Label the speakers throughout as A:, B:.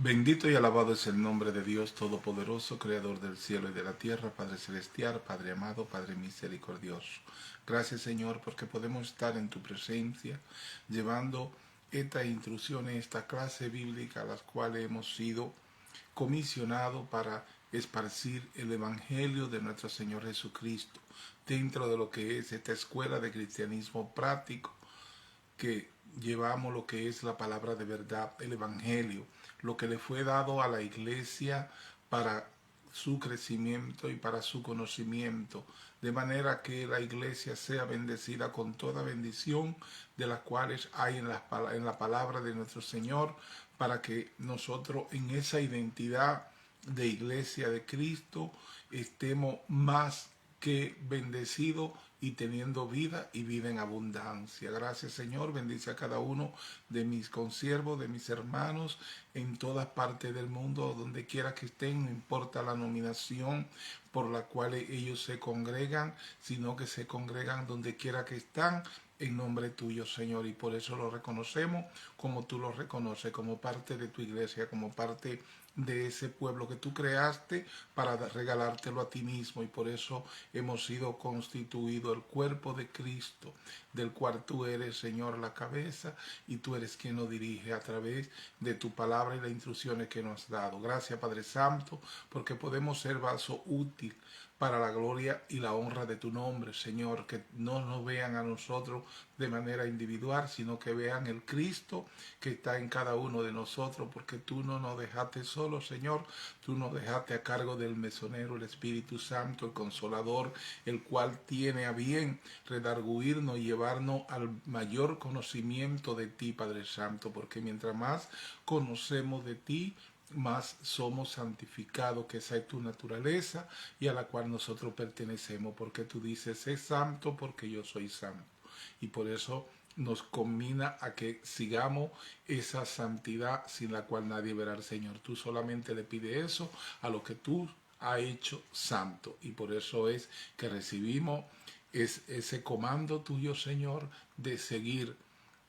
A: Bendito y alabado es el nombre de Dios Todopoderoso, Creador del cielo y de la tierra, Padre Celestial, Padre amado, Padre misericordioso. Gracias, Señor, porque podemos estar en tu presencia, llevando estas instrucciones, esta clase bíblica, a las cuales hemos sido comisionados para esparcir el Evangelio de nuestro Señor Jesucristo, dentro de lo que es esta escuela de cristianismo práctico, que llevamos lo que es la palabra de verdad, el Evangelio, lo que le fue dado a la iglesia para su crecimiento y para su conocimiento, de manera que la iglesia sea bendecida con toda bendición de las cuales hay en la palabra de nuestro Señor, para que nosotros en esa identidad de iglesia de Cristo estemos más que bendecido y teniendo vida y vida en abundancia. Gracias, Señor. Bendice a cada uno de mis consiervos, de mis hermanos en todas partes del mundo, donde quiera que estén, no importa la nominación por la cual ellos se congregan, sino que se congregan donde quiera que están, en nombre tuyo, Señor, y por eso lo reconocemos como tú lo reconoces, como parte de tu iglesia, como parte de ese pueblo que tú creaste para regalártelo a ti mismo, y por eso hemos sido constituido el cuerpo de Cristo, del cual tú eres, Señor, la cabeza, y tú eres quien nos dirige a través de tu palabra y las instrucciones que nos has dado. Gracias, Padre Santo, porque podemos ser vaso útil para la gloria y la honra de tu nombre, Señor, que no nos vean a nosotros de manera individual, sino que vean el Cristo que está en cada uno de nosotros, porque tú no nos dejaste solos, Señor, tú nos dejaste a cargo del mesonero, el Espíritu Santo, el Consolador, el cual tiene a bien redarguirnos y llevarnos al mayor conocimiento de ti, Padre Santo, porque mientras más conocemos de ti, más somos santificados, que esa es tu naturaleza y a la cual nosotros pertenecemos, porque tú dices, es santo porque yo soy santo. Y por eso nos combina a que sigamos esa santidad sin la cual nadie verá al Señor. Tú solamente le pides eso a lo que tú has hecho santo. Y por eso es que recibimos ese comando tuyo, Señor, de seguir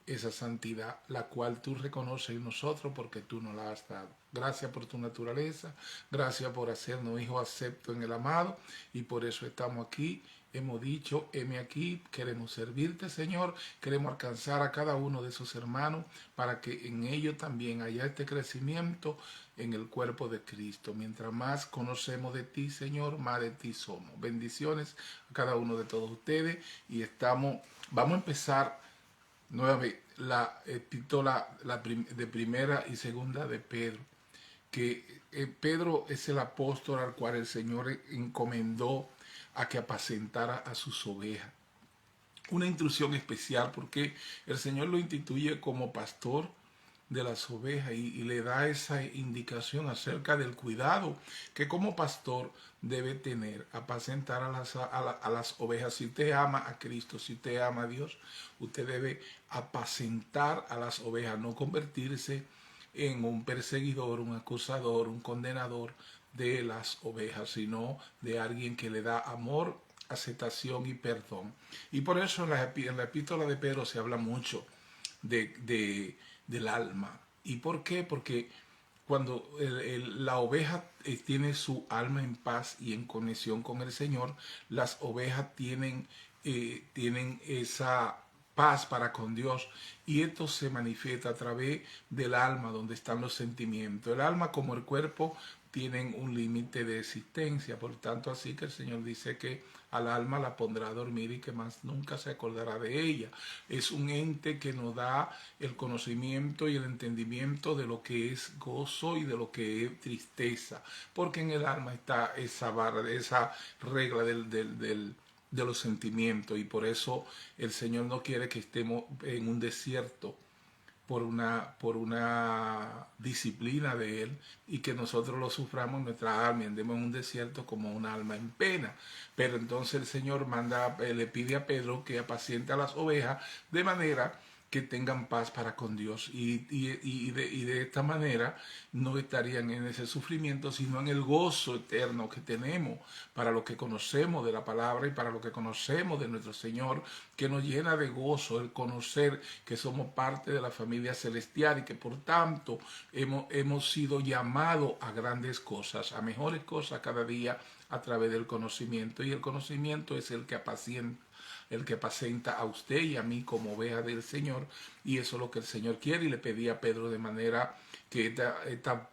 A: esa santidad, la cual tú reconoces en nosotros porque tú nos la has dado. Gracias por tu naturaleza, gracias por hacernos hijos aceptos en el amado, y por eso estamos aquí. Hemos dicho, heme aquí, queremos servirte, Señor, queremos alcanzar a cada uno de esos hermanos para que en ellos también haya este crecimiento en el cuerpo de Cristo. Mientras más conocemos de ti, Señor, más de ti somos. Bendiciones a cada uno de todos ustedes, y vamos a empezar nueve, la epístola de primera y segunda de Pedro, que Pedro es el apóstol al cual el Señor encomendó a que apacentara a sus ovejas. Una instrucción especial porque el Señor lo instituye como pastor de las ovejas, y le da esa indicación acerca del cuidado que como pastor debe tener, apacentar a las ovejas. Si usted ama a Cristo, si usted ama a Dios, usted debe apacentar a las ovejas, no convertirse en un perseguidor, un acusador, un condenador de las ovejas, sino de alguien que le da amor, aceptación y perdón. Y por eso en la epístola de Pedro se habla mucho del alma. ¿Y por qué? Porque cuando la oveja tiene su alma en paz y en conexión con el Señor, las ovejas tienen esa paz para con Dios, y esto se manifiesta a través del alma, donde están los sentimientos. El alma, como el cuerpo, tienen un límite de existencia, por tanto así que el Señor dice que al alma la pondrá a dormir y que más nunca se acordará de ella. Es un ente que nos da el conocimiento y el entendimiento de lo que es gozo y de lo que es tristeza, porque en el alma está esa barra, esa regla de los sentimientos, y por eso el Señor no quiere que estemos en un desierto por una disciplina de Él, y que nosotros lo suframos en nuestra alma y andemos en un desierto como un alma en pena. Pero entonces el Señor le pide a Pedro que apaciente a las ovejas, de manera que tengan paz para con Dios y de esta manera no estarían en ese sufrimiento, sino en el gozo eterno que tenemos para lo que conocemos de la palabra y para lo que conocemos de nuestro Señor, que nos llena de gozo el conocer que somos parte de la familia celestial y que por tanto hemos sido llamados a grandes cosas, a mejores cosas cada día a través del conocimiento, y el conocimiento es el que apacenta a usted y a mí como oveja del Señor, y eso es lo que el Señor quiere. Y le pedí a Pedro de manera que esta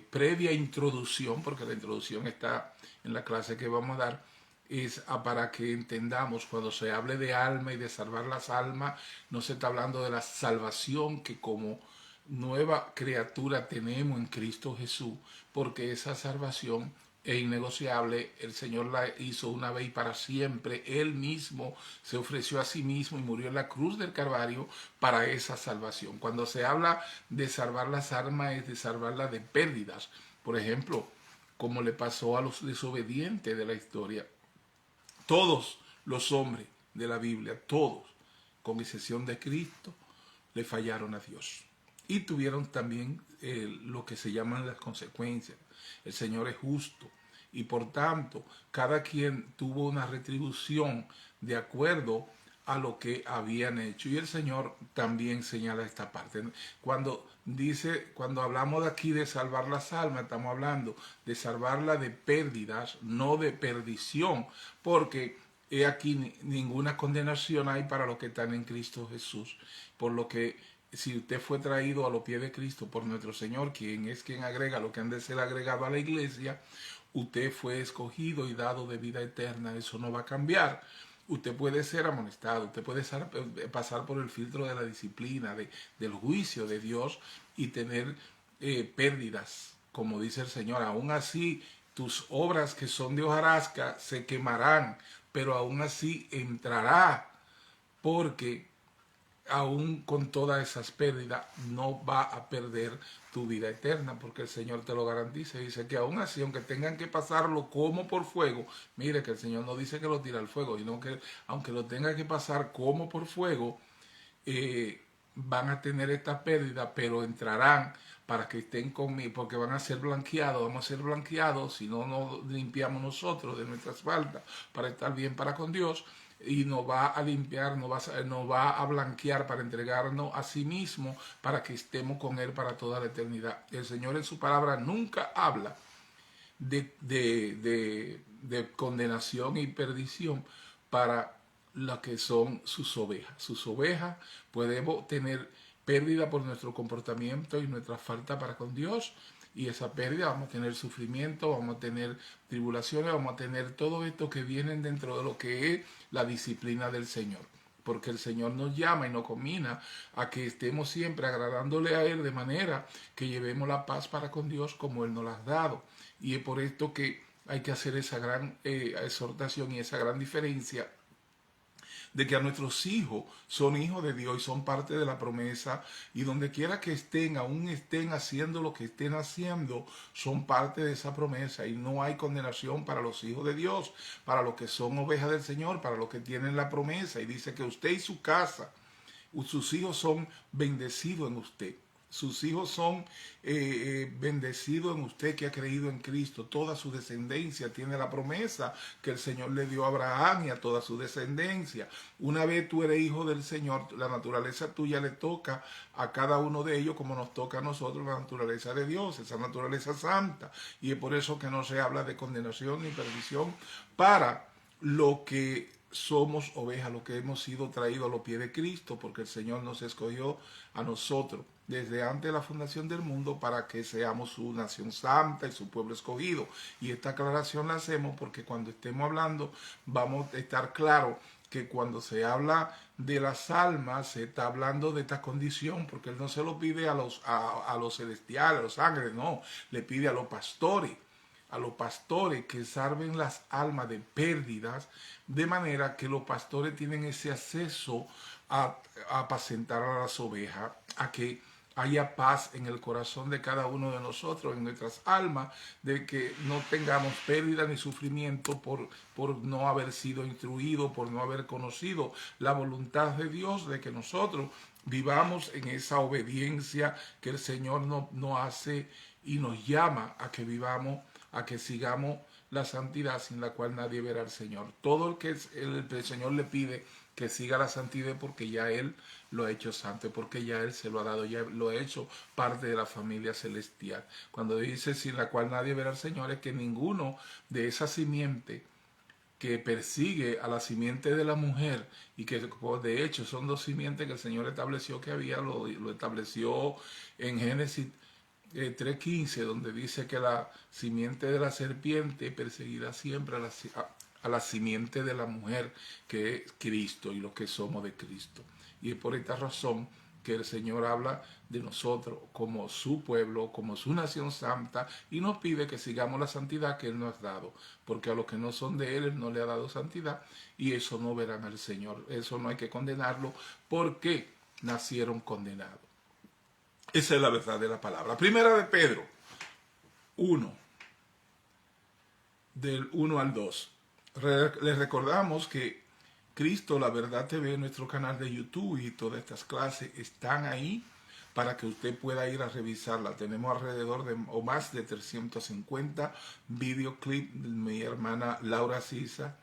A: previa introducción, porque la introducción está en la clase que vamos a dar, es para que entendamos cuando se hable de alma y de salvar las almas, no se está hablando de la salvación que como nueva criatura tenemos en Cristo Jesús, porque esa salvación es innegociable. El Señor la hizo una vez y para siempre. Él mismo se ofreció a sí mismo y murió en la cruz del Calvario para esa salvación. Cuando se habla de salvar las almas, es de salvarlas de pérdidas. Por ejemplo, como le pasó a los desobedientes de la historia. Todos los hombres de la Biblia, todos, con excepción de Cristo, le fallaron a Dios. Y tuvieron también lo que se llaman las consecuencias. El Señor es justo y por tanto cada quien tuvo una retribución de acuerdo a lo que habían hecho. Y el Señor también señala esta parte. Cuando hablamos de aquí de salvar las almas, estamos hablando de salvarla de pérdidas, no de perdición, porque aquí ninguna condenación hay para los que están en Cristo Jesús. Por lo que si usted fue traído a los pies de Cristo por nuestro Señor, quien es quien agrega lo que han de ser agregado a la iglesia, usted fue escogido y dado de vida eterna. Eso no va a cambiar. Usted puede ser amonestado, usted puede pasar por el filtro de la disciplina, del juicio de Dios y tener pérdidas, como dice el Señor. Aún así, tus obras que son de hojarasca se quemarán, pero aún así entrará, porque aún con todas esas pérdidas no va a perder tu vida eterna, porque el Señor te lo garantiza. Dice que aún así, aunque tengan que pasarlo como por fuego, mire que el Señor no dice que lo tira al fuego, sino que aunque lo tenga que pasar como por fuego, van a tener esta pérdida, pero entrarán para que estén conmigo, porque van a ser blanqueados. Vamos a ser blanqueados si no nos limpiamos nosotros de nuestras faltas para estar bien para con Dios, y nos va a limpiar, nos va a blanquear para entregarnos a sí mismo, para que estemos con Él para toda la eternidad. El Señor en su palabra nunca habla de condenación y perdición para lo que son sus ovejas. Sus ovejas podemos tener pérdida por nuestro comportamiento y nuestra falta para con Dios, y esa pérdida vamos a tener sufrimiento, vamos a tener tribulaciones, vamos a tener todo esto que vienen dentro de lo que es la disciplina del Señor, porque el Señor nos llama y nos combina a que estemos siempre agradándole a Él, de manera que llevemos la paz para con Dios como Él nos la ha dado. Y es por esto que hay que hacer esa gran exhortación y esa gran diferencia de que a nuestros hijos son hijos de Dios y son parte de la promesa, y donde quiera que estén, aún estén haciendo lo que estén haciendo, son parte de esa promesa, y no hay condenación para los hijos de Dios, para los que son ovejas del Señor, para los que tienen la promesa. Y dice que usted y su casa, sus hijos son bendecidos en usted. Sus hijos son bendecidos en usted que ha creído en Cristo. Toda su descendencia tiene la promesa que el Señor le dio a Abraham y a toda su descendencia. Una vez tú eres hijo del Señor, la naturaleza tuya le toca a cada uno de ellos como nos toca a nosotros la naturaleza de Dios, esa naturaleza santa. Y es por eso que no se habla de condenación ni perdición para lo que somos ovejas, lo que hemos sido traídos a los pies de Cristo, porque el Señor nos escogió a nosotros desde antes de la fundación del mundo para que seamos su nación santa y su pueblo escogido. Y esta aclaración la hacemos porque cuando estemos hablando vamos a estar claros que cuando se habla de las almas se está hablando de esta condición, porque Él no se lo pide a los celestiales, a los ángeles, no, le pide a los pastores que salven las almas de pérdidas, de manera que los pastores tienen ese acceso a apacentar a las ovejas, haya paz en el corazón de cada uno de nosotros, en nuestras almas, de que no tengamos pérdida ni sufrimiento por no haber sido instruidos, por no haber conocido la voluntad de Dios, de que nosotros vivamos en esa obediencia que el Señor no hace y nos llama a que vivamos, a que sigamos la santidad sin la cual nadie verá al Señor. Todo el que el Señor le pide que siga la santidad porque ya Él lo ha hecho santo, porque ya Él se lo ha dado, ya lo ha hecho parte de la familia celestial. Cuando dice sin la cual nadie verá al Señor, es que ninguno de esa simiente que persigue a la simiente de la mujer y que de hecho son dos simientes que el Señor estableció que había, lo estableció en Génesis 3:15, donde dice que la simiente de la serpiente perseguirá siempre a la simiente de la mujer, que es Cristo y los que somos de Cristo. Y es por esta razón que el Señor habla de nosotros como su pueblo, como su nación santa, y nos pide que sigamos la santidad que Él nos ha dado, porque a los que no son de Él no le ha dado santidad, y eso no verán al Señor. Eso no hay que condenarlo, porque nacieron condenados. Esa es la verdad de la palabra. Primera de Pedro 1, del 1 al 2. Les recordamos que Cristo, la Verdad TV, nuestro canal de YouTube, y todas estas clases están ahí para que usted pueda ir a revisarla. Tenemos alrededor de o más de 350 videoclips de mi hermana Laura Cisa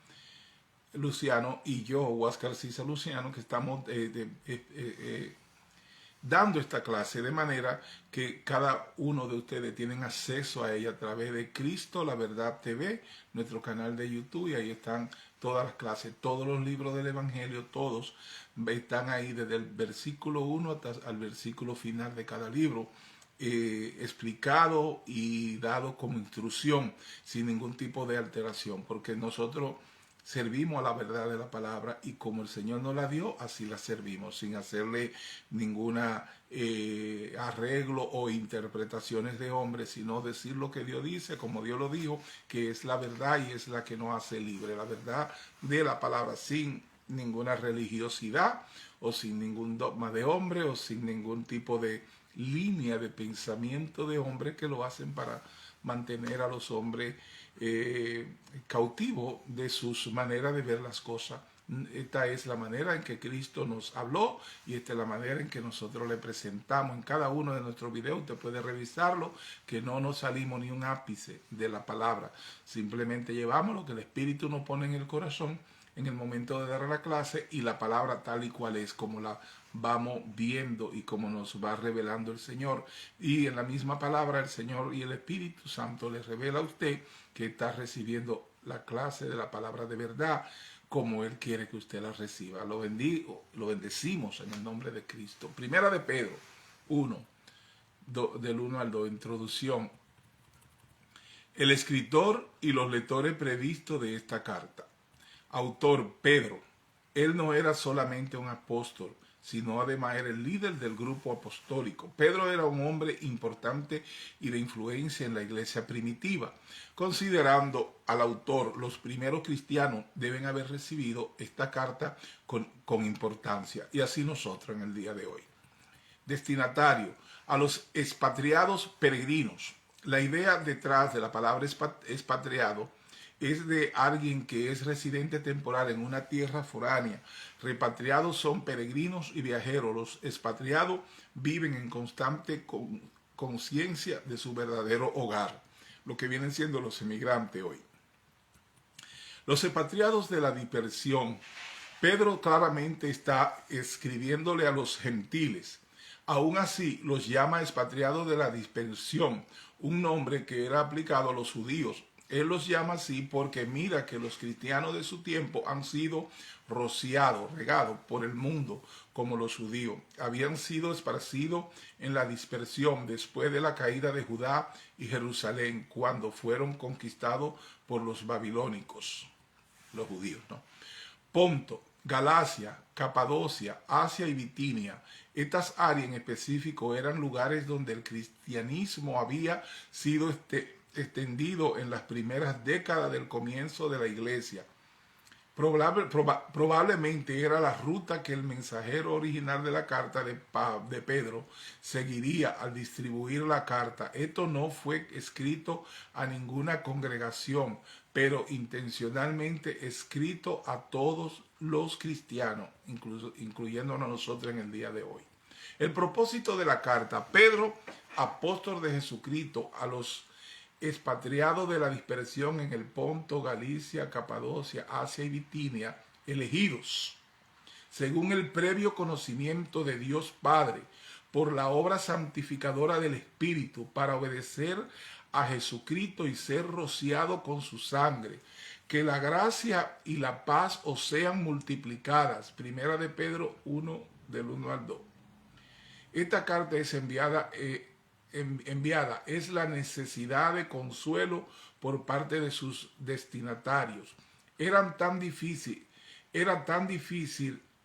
A: Luciano y yo, Huáscar Cisa Luciano, que estamos dando esta clase de manera que cada uno de ustedes tienen acceso a ella a través de Cristo, la Verdad TV, nuestro canal de YouTube, y ahí están todas las clases, todos los libros del Evangelio, todos están ahí desde el versículo 1 hasta el versículo final de cada libro, explicado y dado como instrucción sin ningún tipo de alteración, porque nosotros servimos a la verdad de la palabra y como el Señor nos la dio, así la servimos, sin hacerle ninguna arreglo o interpretaciones de hombres, sino decir lo que Dios dice, como Dios lo dijo, que es la verdad y es la que nos hace libre, la verdad de la palabra, sin ninguna religiosidad o sin ningún dogma de hombre o sin ningún tipo de línea de pensamiento de hombre que lo hacen para mantener a los hombres cautivos de sus maneras de ver las cosas. Esta es la manera en que Cristo nos habló y esta es la manera en que nosotros le presentamos en cada uno de nuestros videos. Usted puede revisarlo, que no nos salimos ni un ápice de la palabra. Simplemente llevamos lo que el Espíritu nos pone en el corazón en el momento de dar la clase y la palabra tal y cual es, como la vamos viendo y como nos va revelando el Señor. Y en la misma palabra el Señor y el Espíritu Santo le revela a usted que está recibiendo la clase de la palabra de verdad como Él quiere que usted la reciba. Lo bendecimos en el nombre de Cristo. Primera de Pedro 1, del 1 al 2, introducción. El escritor y los lectores previstos de esta carta. Autor Pedro. Él no era solamente un apóstol, sino además era el líder del grupo apostólico. Pedro era un hombre importante y de influencia en la iglesia primitiva. Considerando al autor, los primeros cristianos deben haber recibido esta carta con importancia, y así nosotros en el día de hoy. Destinatario: a los expatriados peregrinos. La idea detrás de la palabra expatriado es de alguien que es residente temporal en una tierra foránea. Repatriados son peregrinos y viajeros. Los expatriados viven en constante conciencia de su verdadero hogar, lo que vienen siendo los emigrantes hoy. Los expatriados de la dispersión. Pedro claramente está escribiéndole a los gentiles. Aún así, los llama expatriados de la dispersión, un nombre que era aplicado a los judíos. Él los llama así porque mira que los cristianos de su tiempo han sido rociados, regados por el mundo como los judíos. Habían sido esparcidos en la dispersión después de la caída de Judá y Jerusalén, cuando fueron conquistados por los babilónicos, los judíos, ¿no? Ponto, Galacia, Capadocia, Asia y Bitinia. Estas áreas en específico eran lugares donde el cristianismo había sido extendido en las primeras décadas del comienzo de la iglesia. Probablemente era la ruta que el mensajero original de la carta de Pedro seguiría al distribuir la carta. Esto no fue escrito a ninguna congregación, pero intencionalmente escrito a todos los cristianos, incluyéndonos a nosotros en el día de hoy. El propósito de la carta: Pedro, apóstol de Jesucristo, a los expatriados de la dispersión en el Ponto, Galicia, Capadocia, Asia y Bitinia, elegidos, según el previo conocimiento de Dios Padre, por la obra santificadora del Espíritu, para obedecer a Jesucristo y ser rociado con su sangre. Que la gracia y la paz os sean multiplicadas. Primera de Pedro 1, del 1 al 2. Esta carta es enviada es la necesidad de consuelo por parte de sus destinatarios. Era tan difícil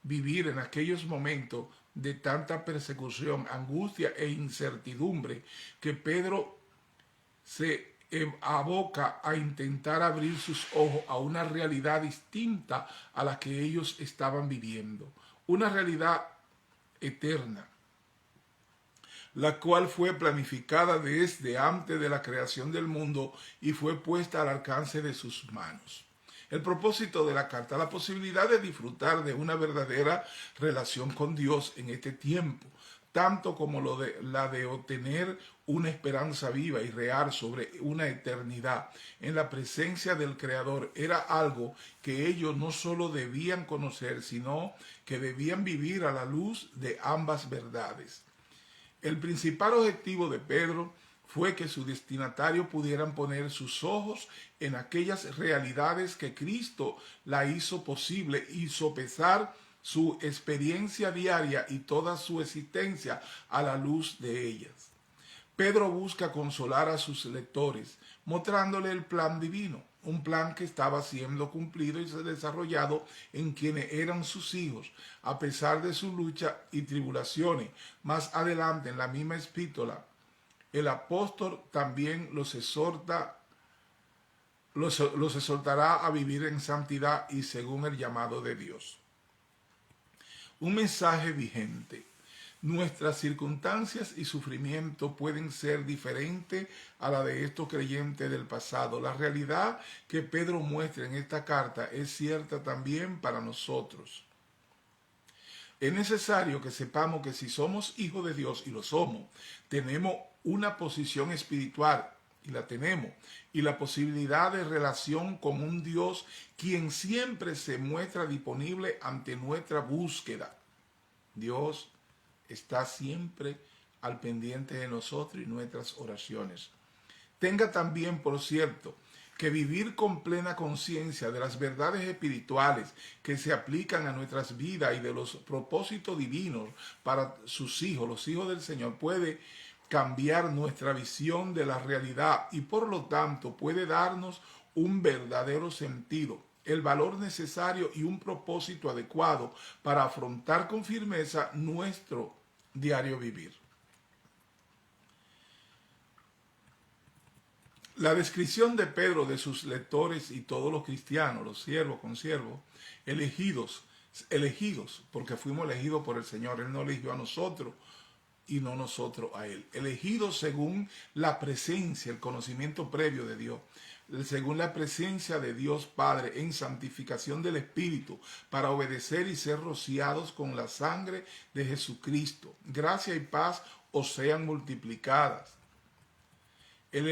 A: vivir en aquellos momentos de tanta persecución, angustia e incertidumbre, que Pedro se aboca a intentar abrir sus ojos a una realidad distinta a la que ellos estaban viviendo, una realidad eterna, la cual fue planificada desde antes de la creación del mundo y fue puesta al alcance de sus manos. El propósito de la carta: la posibilidad de disfrutar de una verdadera relación con Dios en este tiempo, tanto como la de obtener una esperanza viva y real sobre una eternidad en la presencia del Creador. Era algo que ellos no solo debían conocer, sino que debían vivir a la luz de ambas verdades. El principal objetivo de Pedro fue que sus destinatarios pudieran poner sus ojos en aquellas realidades que Cristo la hizo posible y sopesar su experiencia diaria y toda su existencia a la luz de ellas. Pedro busca consolar a sus lectores, mostrándole el plan divino, un plan que estaba siendo cumplido y desarrollado en quienes eran sus hijos, a pesar de su lucha y tribulaciones. Más adelante, en la misma epístola, el apóstol también los exhortará a vivir en santidad y según el llamado de Dios. Un mensaje vigente. Nuestras circunstancias y sufrimiento pueden ser diferentes a la de estos creyentes del pasado. La realidad que Pedro muestra en esta carta es cierta también para nosotros. Es necesario que sepamos que si somos hijos de Dios, y lo somos, tenemos una posición espiritual, y la tenemos, y la posibilidad de relación con un Dios quien siempre se muestra disponible ante nuestra búsqueda. Dios está siempre al pendiente de nosotros y nuestras oraciones. Tenga también, por cierto, que vivir con plena conciencia de las verdades espirituales que se aplican a nuestras vidas y de los propósitos divinos para sus hijos, los hijos del Señor, puede cambiar nuestra visión de la realidad y por lo tanto puede darnos un verdadero sentido, el valor necesario y un propósito adecuado para afrontar con firmeza nuestro diario vivir. La descripción de Pedro de sus lectores y todos los cristianos, los siervos, consiervos, elegidos, porque fuimos elegidos por el Señor. Él nos eligió a nosotros y no nosotros a Él. Elegidos según la presencia, el conocimiento previo de Dios, según la presencia de Dios Padre en santificación del Espíritu, para obedecer y ser rociados con la sangre de Jesucristo. Gracia y paz os sean multiplicadas. El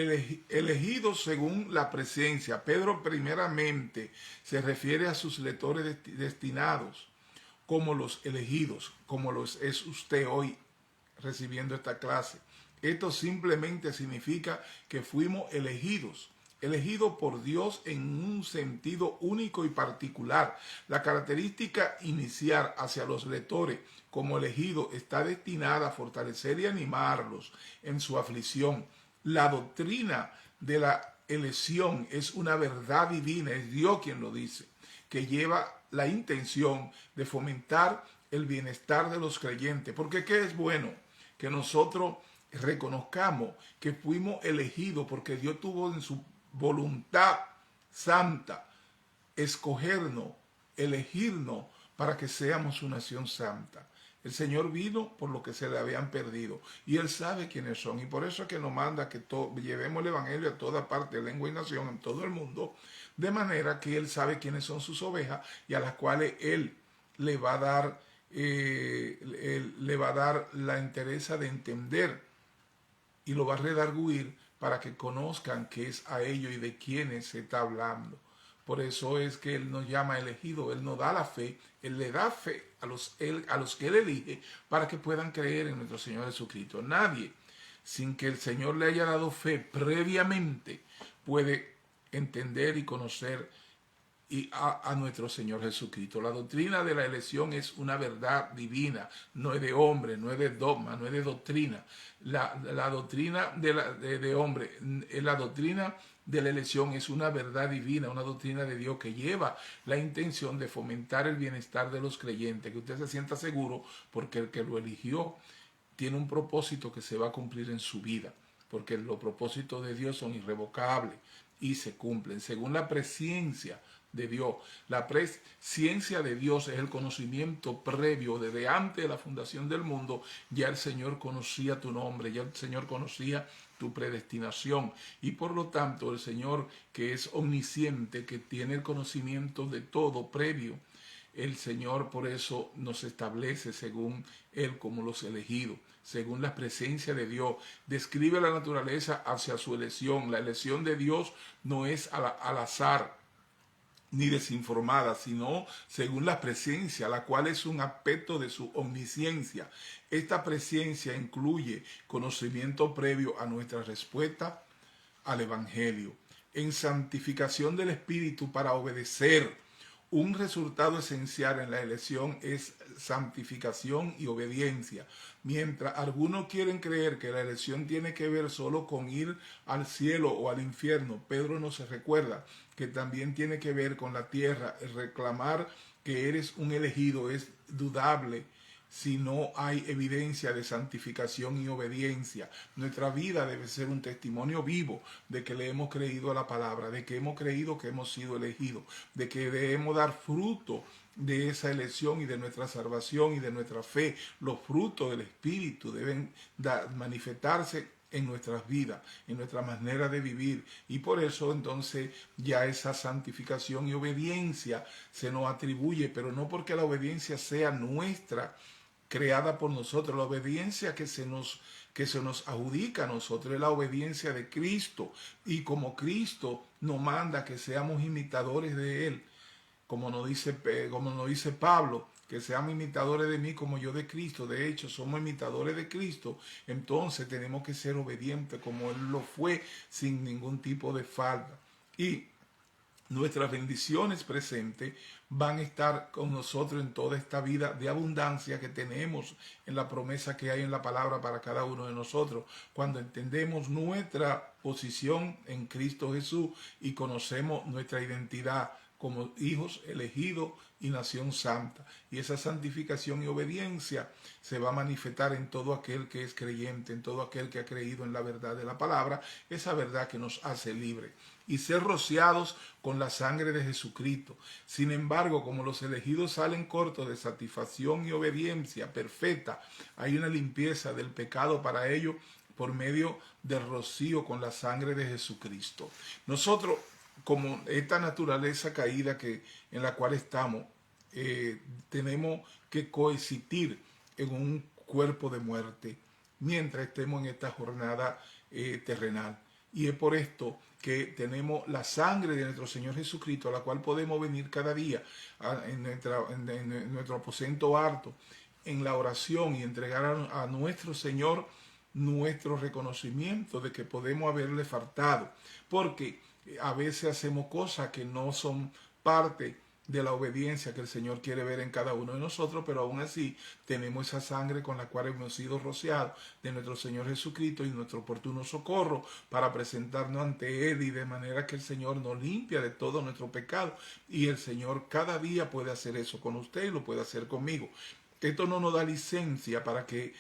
A: elegido según la presencia. Pedro primeramente se refiere a sus lectores destinados como los elegidos, como los es usted hoy recibiendo esta clase. Esto simplemente significa que fuimos elegidos por Dios en un sentido único y particular. La característica inicial hacia los lectores como elegidos está destinada a fortalecer y animarlos en su aflicción. La doctrina de la elección es una verdad divina, es Dios quien lo dice, que lleva la intención de fomentar el bienestar de los creyentes. Porque ¿qué es bueno? Que nosotros reconozcamos que fuimos elegidos porque Dios tuvo en su voluntad santa escogernos elegirnos para que seamos una nación santa. El Señor vino por lo que se le habían perdido y Él sabe quiénes son, y por eso es que nos manda que llevemos el Evangelio a toda parte, lengua y nación, en todo el mundo, de manera que Él sabe quiénes son sus ovejas y a las cuales Él le va a dar, le va a dar la entereza de entender y lo va a redarguir para que conozcan que es a ellos y de quienes se está hablando. Por eso es que Él nos llama elegido, Él nos da la fe, Él le da fe a los que Él elige para que puedan creer en nuestro Señor Jesucristo. Nadie, sin que el Señor le haya dado fe previamente, puede entender y conocer a nuestro Señor Jesucristo. La doctrina de la elección es una verdad divina, no es de hombre, no es de dogma, no es de doctrina. La doctrina de hombre, la doctrina de la elección es una verdad divina, una doctrina de Dios que lleva la intención de fomentar el bienestar de los creyentes, que usted se sienta seguro porque el que lo eligió tiene un propósito que se va a cumplir en su vida, porque los propósitos de Dios son irrevocables y se cumplen según la presciencia de Dios. La presciencia de Dios es el conocimiento previo desde antes de la fundación del mundo. Ya el Señor conocía tu nombre, ya el Señor conocía tu predestinación, y por lo tanto el Señor, que es omnisciente, que tiene el conocimiento de todo previo, el Señor por eso nos establece según Él como los elegidos, según la presencia de Dios. Describe la naturaleza hacia su elección. La elección de Dios no es al azar ni desinformada, sino según la presencia, la cual es un aspecto de su omnisciencia. Esta presencia incluye conocimiento previo a nuestra respuesta al Evangelio, en santificación del Espíritu para obedecer. Un resultado esencial en la elección es santificación y obediencia. Mientras algunos quieren creer que la elección tiene que ver solo con ir al cielo o al infierno, Pedro nos recuerda que también tiene que ver con la tierra. El reclamar que eres un elegido es dudable si no hay evidencia de santificación y obediencia. Nuestra vida debe ser un testimonio vivo de que le hemos creído a la palabra, de que hemos creído que hemos sido elegidos, de que debemos dar fruto de esa elección y de nuestra salvación y de nuestra fe. Los frutos del Espíritu deben manifestarse en nuestras vidas, en nuestra manera de vivir, y por eso entonces ya esa santificación y obediencia se nos atribuye, pero no porque la obediencia sea nuestra, creada por nosotros. La obediencia que se nos adjudica a nosotros es la obediencia de Cristo, y como Cristo nos manda que seamos imitadores de Él, como nos dice Pablo, que seamos imitadores de mí como yo de Cristo. De hecho, somos imitadores de Cristo, entonces tenemos que ser obedientes como Él lo fue, sin ningún tipo de falta. Y nuestras bendiciones presentes van a estar con nosotros en toda esta vida de abundancia que tenemos en la promesa que hay en la palabra para cada uno de nosotros, cuando entendemos nuestra posición en Cristo Jesús y conocemos nuestra identidad como hijos elegidos y nación santa. Y esa santificación y obediencia se va a manifestar en todo aquel que es creyente, en todo aquel que ha creído en la verdad de la palabra, esa verdad que nos hace libres, y ser rociados con la sangre de Jesucristo. Sin embargo, como los elegidos salen cortos de satisfacción y obediencia perfecta, hay una limpieza del pecado para ellos por medio del rocío con la sangre de Jesucristo. Nosotros, como esta naturaleza caída en la cual estamos, tenemos que coexistir en un cuerpo de muerte mientras estemos en esta jornada terrenal. Y es por esto que tenemos la sangre de nuestro Señor Jesucristo, a la cual podemos venir cada día en nuestro aposento alto, en la oración, y entregar a nuestro Señor nuestro reconocimiento de que podemos haberle faltado, porque a veces hacemos cosas que no son parte de la obediencia que el Señor quiere ver en cada uno de nosotros, pero aún así tenemos esa sangre con la cual hemos sido rociados de nuestro Señor Jesucristo y nuestro oportuno socorro para presentarnos ante Él, y de manera que el Señor nos limpia de todo nuestro pecado, y el Señor cada día puede hacer eso con usted y lo puede hacer conmigo. Esto no nos da licencia para que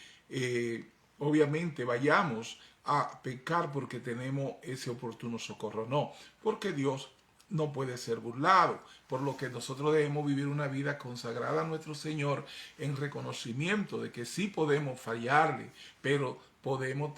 A: obviamente vayamos a pecar porque tenemos ese oportuno socorro, no, porque Dios no puede ser burlado, por lo que nosotros debemos vivir una vida consagrada a nuestro Señor en reconocimiento de que sí podemos fallarle, pero podemos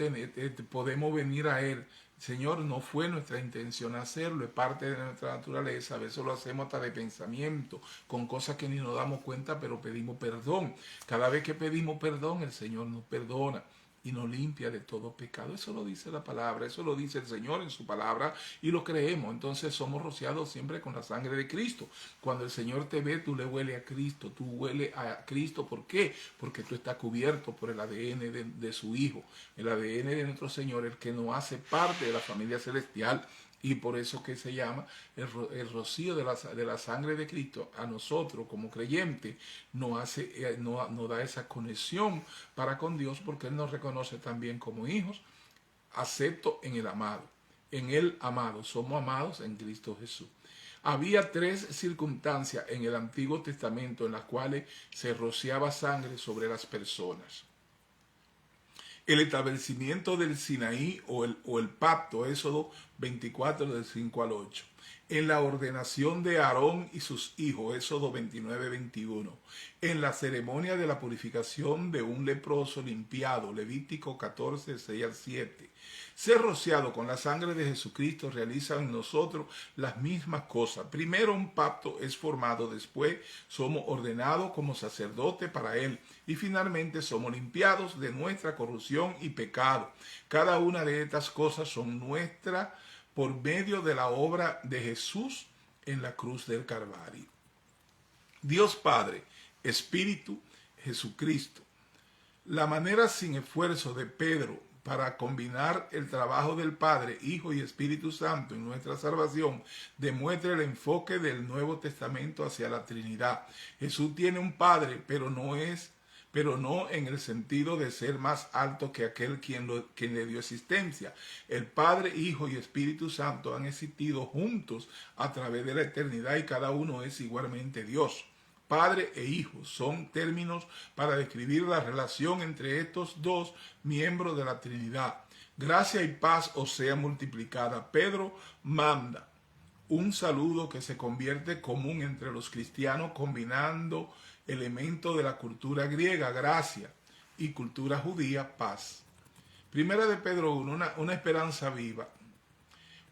A: venir a Él. Señor, no fue nuestra intención hacerlo, es parte de nuestra naturaleza, a veces lo hacemos hasta de pensamiento, con cosas que ni nos damos cuenta, pero pedimos perdón. Cada vez que pedimos perdón, el Señor nos perdona y nos limpia de todo pecado. Eso lo dice la palabra, eso lo dice el Señor en su palabra y lo creemos. Entonces somos rociados siempre con la sangre de Cristo. Cuando el Señor te ve, tú le hueles a Cristo, tú hueles a Cristo. ¿Por qué? Porque tú estás cubierto por el ADN de su Hijo, el ADN de nuestro Señor, el que nos hace parte de la familia celestial. Y por eso que se llama el rocío de la sangre de Cristo a nosotros como creyentes nos da esa conexión para con Dios, porque Él nos reconoce también como hijos, acepto en el amado. En el amado, somos amados en Cristo Jesús. Había 3 circunstancias en el Antiguo Testamento en las cuales se rociaba sangre sobre las personas. El establecimiento del Sinaí o el pacto, Éxodo 24 del 5 al 8. En la ordenación de Aarón y sus hijos, Éxodo 29, 21. En la ceremonia de la purificación de un leproso limpiado, Levítico 14, 6 al 7. Ser rociado con la sangre de Jesucristo realiza en nosotros las mismas cosas. Primero un pacto es formado, después somos ordenados como sacerdote para Él y finalmente somos limpiados de nuestra corrupción y pecado. Cada una de estas cosas son nuestras por medio de la obra de Jesús en la cruz del Calvario. Dios Padre, Espíritu, Jesucristo. La manera sin esfuerzo de Pedro para combinar el trabajo del Padre, Hijo y Espíritu Santo en nuestra salvación demuestra el enfoque del Nuevo Testamento hacia la Trinidad. Jesús tiene un Padre, pero no en el sentido de ser más alto que aquel quien le dio existencia. El Padre, Hijo y Espíritu Santo han existido juntos a través de la eternidad y cada uno es igualmente Dios. Padre e Hijo son términos para describir la relación entre estos dos miembros de la Trinidad. Gracia y paz os sea multiplicada. Pedro manda un saludo que se convierte común entre los cristianos combinando elementos de la cultura griega, gracia, y cultura judía, paz. Primera de Pedro 1, una esperanza viva.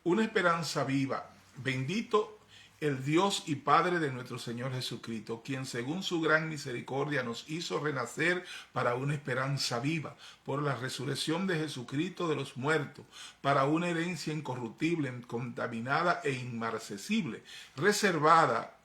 A: Una esperanza viva. Bendito el Dios y Padre de nuestro Señor Jesucristo, quien según su gran misericordia nos hizo renacer para una esperanza viva, por la resurrección de Jesucristo de los muertos, para una herencia incorruptible, incontaminada e inmarcesible, reservada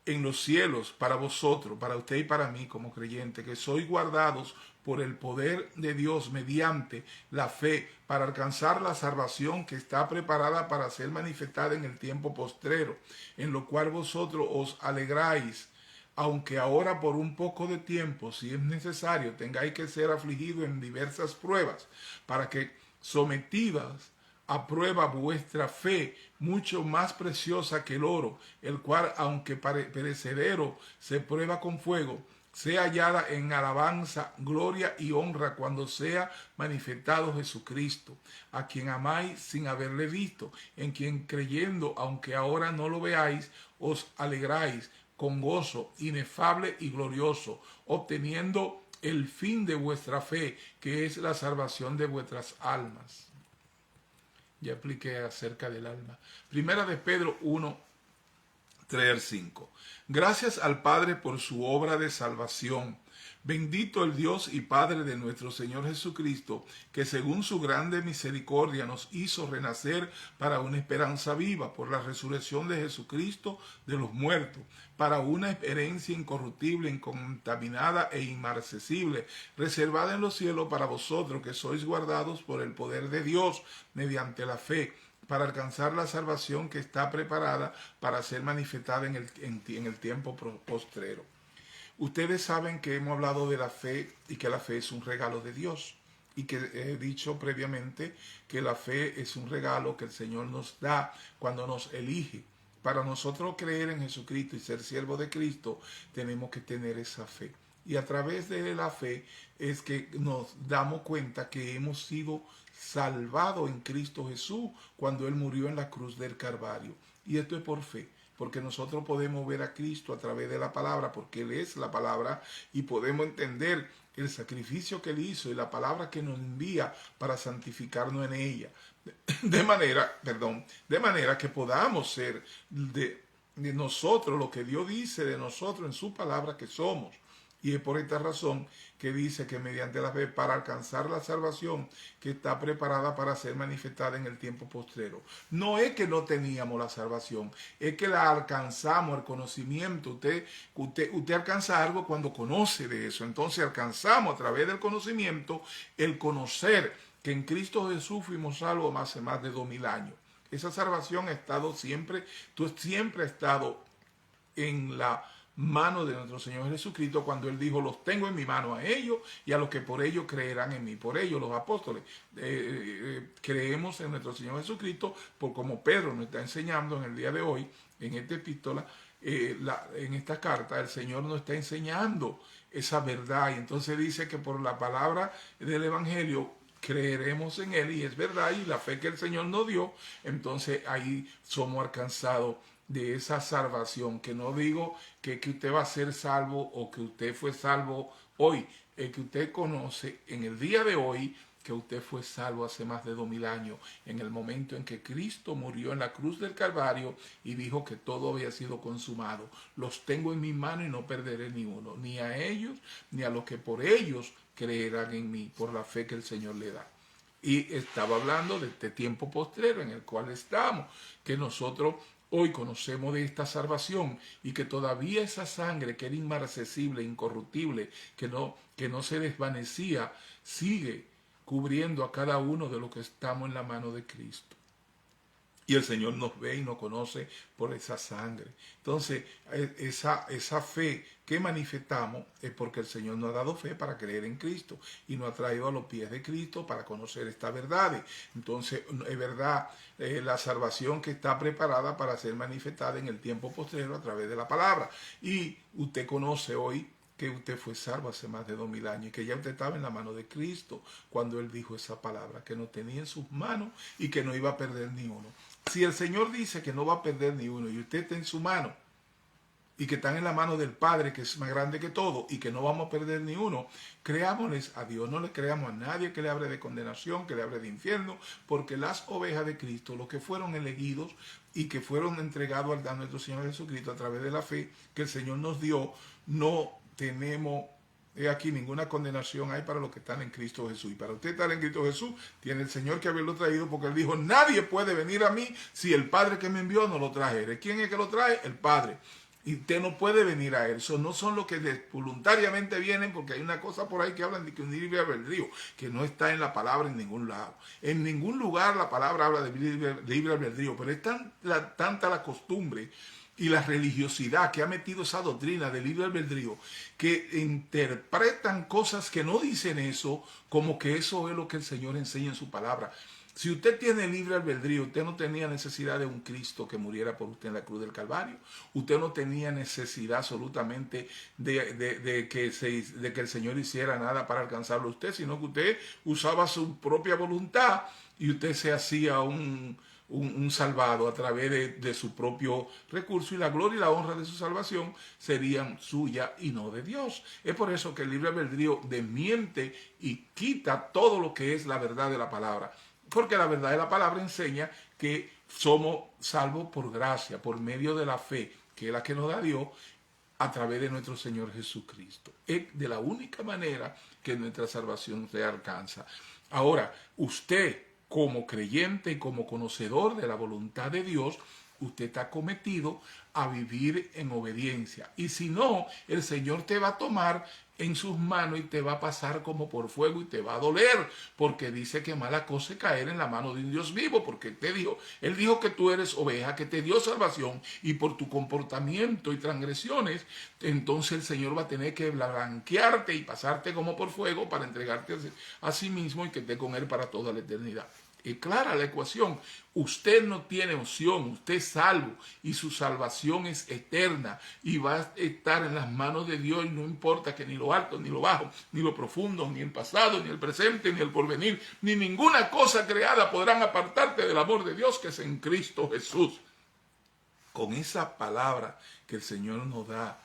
A: en los cielos para vosotros, para usted y para mí como creyente, que sois guardados por el poder de Dios mediante la fe para alcanzar la salvación que está preparada para ser manifestada en el tiempo postrero, en lo cual vosotros os alegráis, aunque ahora por un poco de tiempo, si es necesario, tengáis que ser afligidos en diversas pruebas, para que sometidas a prueba vuestra fe, mucho más preciosa que el oro, el cual, aunque perecedero, se prueba con fuego, sea hallada en alabanza, gloria y honra cuando sea manifestado Jesucristo, a quien amáis sin haberle visto, en quien creyendo, aunque ahora no lo veáis, os alegráis con gozo inefable y glorioso, obteniendo el fin de vuestra fe, que es la salvación de vuestras almas. Ya expliqué acerca del alma. Primera de Pedro 1, 3 al 5. Gracias al Padre por su obra de salvación. Bendito el Dios y Padre de nuestro Señor Jesucristo, que según su grande misericordia nos hizo renacer para una esperanza viva por la resurrección de Jesucristo de los muertos, para una herencia incorruptible, incontaminada e inmarcesible, reservada en los cielos para vosotros que sois guardados por el poder de Dios mediante la fe, para alcanzar la salvación que está preparada para ser manifestada en el tiempo postrero. Ustedes saben que hemos hablado de la fe y que la fe es un regalo de Dios y que he dicho previamente que la fe es un regalo que el Señor nos da cuando nos elige. Para nosotros creer en Jesucristo y ser siervo de Cristo tenemos que tener esa fe. Y a través de la fe es que nos damos cuenta que hemos sido salvados en Cristo Jesús cuando Él murió en la cruz del Calvario. Y esto es por fe, porque nosotros podemos ver a Cristo a través de la palabra, porque Él es la palabra, y podemos entender el sacrificio que Él hizo y la palabra que nos envía para santificarnos en ella. De manera que podamos ser de nosotros lo que Dios dice de nosotros en su palabra que somos. Y es por esta razón que dice que mediante la fe para alcanzar la salvación que está preparada para ser manifestada en el tiempo postrero. No es que no teníamos la salvación, es que la alcanzamos, el conocimiento. Usted alcanza algo cuando conoce de eso. Entonces alcanzamos a través del conocimiento el conocer que en Cristo Jesús fuimos salvos hace más de 2000 años. Esa salvación ha estado siempre, tú siempre has estado en la mano de nuestro Señor Jesucristo cuando Él dijo, los tengo en mi mano a ellos y a los que por ellos creerán en mí. Por ellos los apóstoles creemos en nuestro Señor Jesucristo, por como Pedro nos está enseñando en el día de hoy, en esta epístola, en esta carta, el Señor nos está enseñando esa verdad. Y entonces dice que por la palabra del Evangelio creeremos en Él, y es verdad, y la fe que el Señor nos dio, entonces ahí somos alcanzados de esa salvación, que no digo que usted va a ser salvo o que usted fue salvo hoy, es que usted conoce en el día de hoy que usted fue salvo hace más de 2000 años, en el momento en que Cristo murió en la cruz del Calvario y dijo que todo había sido consumado. Los tengo en mi mano y no perderé ni uno, ni a ellos, ni a los que por ellos creerán en mí, por la fe que el Señor le da. Y estaba hablando de este tiempo postrero en el cual estamos, que nosotros hoy conocemos de esta salvación y que todavía esa sangre que era inmarcesible, incorruptible, que no se desvanecía, sigue cubriendo a cada uno de los que estamos en la mano de Cristo. Y el Señor nos ve y nos conoce por esa sangre. Entonces, esa fe que manifestamos es porque el Señor nos ha dado fe para creer en Cristo y nos ha traído a los pies de Cristo para conocer esta verdad. Entonces, es verdad, la salvación que está preparada para ser manifestada en el tiempo posterior a través de la palabra. Y usted conoce hoy que usted fue salvo hace más de 2000 años y que ya usted estaba en la mano de Cristo cuando Él dijo esa palabra, que nos tenía en sus manos y que no iba a perder ni uno. Si el Señor dice que no va a perder ni uno y usted está en su mano y que están en la mano del Padre, que es más grande que todo, y que no vamos a perder ni uno, creámosles a Dios, no le creamos a nadie que le hable de condenación, que le hable de infierno, porque las ovejas de Cristo, los que fueron elegidos y que fueron entregados a nuestro Señor Jesucristo a través de la fe que el Señor nos dio, no tenemos aquí ninguna condenación hay para los que están en Cristo Jesús. Y para usted estar en Cristo Jesús, tiene el Señor que haberlo traído, porque Él dijo, nadie puede venir a mí si el Padre que me envió no lo trajere. ¿Quién es que lo trae? El Padre. Y usted no puede venir a Él. Eso no son los que voluntariamente vienen, porque hay una cosa por ahí que hablan de que un libre albedrío, que no está en la palabra en ningún lado. En ningún lugar la palabra habla de libre albedrío, pero es tanta la costumbre y la religiosidad que ha metido esa doctrina del libre albedrío, que interpretan cosas que no dicen eso, como que eso es lo que el Señor enseña en su palabra. Si usted tiene libre albedrío, usted no tenía necesidad de un Cristo que muriera por usted en la cruz del Calvario. Usted no tenía necesidad absolutamente de que el Señor hiciera nada para alcanzarlo a usted, sino que usted usaba su propia voluntad y usted se hacía un salvado a través de su propio recurso, y la gloria y la honra de su salvación serían suya y no de Dios. Es por eso que el libre albedrío desmiente y quita todo lo que es la verdad de la palabra, porque la verdad de la palabra enseña que somos salvos por gracia, por medio de la fe, que es la que nos da Dios a través de nuestro Señor Jesucristo. Es de la única manera que nuestra salvación se alcanza. Ahora, usted, como creyente y como conocedor de la voluntad de Dios, usted está cometido a vivir en obediencia. Y si no, el Señor te va a tomar en sus manos y te va a pasar como por fuego y te va a doler, porque dice que mala cosa es caer en la mano de un Dios vivo, porque Él dijo que tú eres oveja, que te dio salvación, y por tu comportamiento y transgresiones, entonces el Señor va a tener que blanquearte y pasarte como por fuego para entregarte a sí mismo y que esté con Él para toda la eternidad. Es clara la ecuación. Usted no tiene opción, usted es salvo y su salvación es eterna y va a estar en las manos de Dios, y no importa que ni lo alto, ni lo bajo, ni lo profundo, ni el pasado, ni el presente, ni el porvenir, ni ninguna cosa creada podrán apartarte del amor de Dios que es en Cristo Jesús. con esa palabra que el Señor nos da,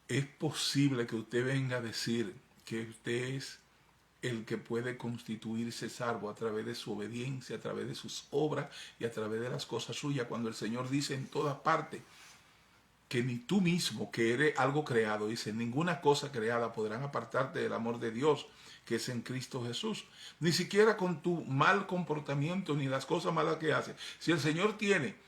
A: es posible que usted venga a decir que usted es el que puede constituirse salvo a través de su obediencia, a través de sus obras y a través de las cosas suyas, cuando el Señor dice en todas partes que ni tú mismo, que eres algo creado, dice, ninguna cosa creada podrán apartarte del amor de Dios que es en Cristo Jesús. Ni siquiera con tu mal comportamiento ni las cosas malas que haces. Si el Señor tiene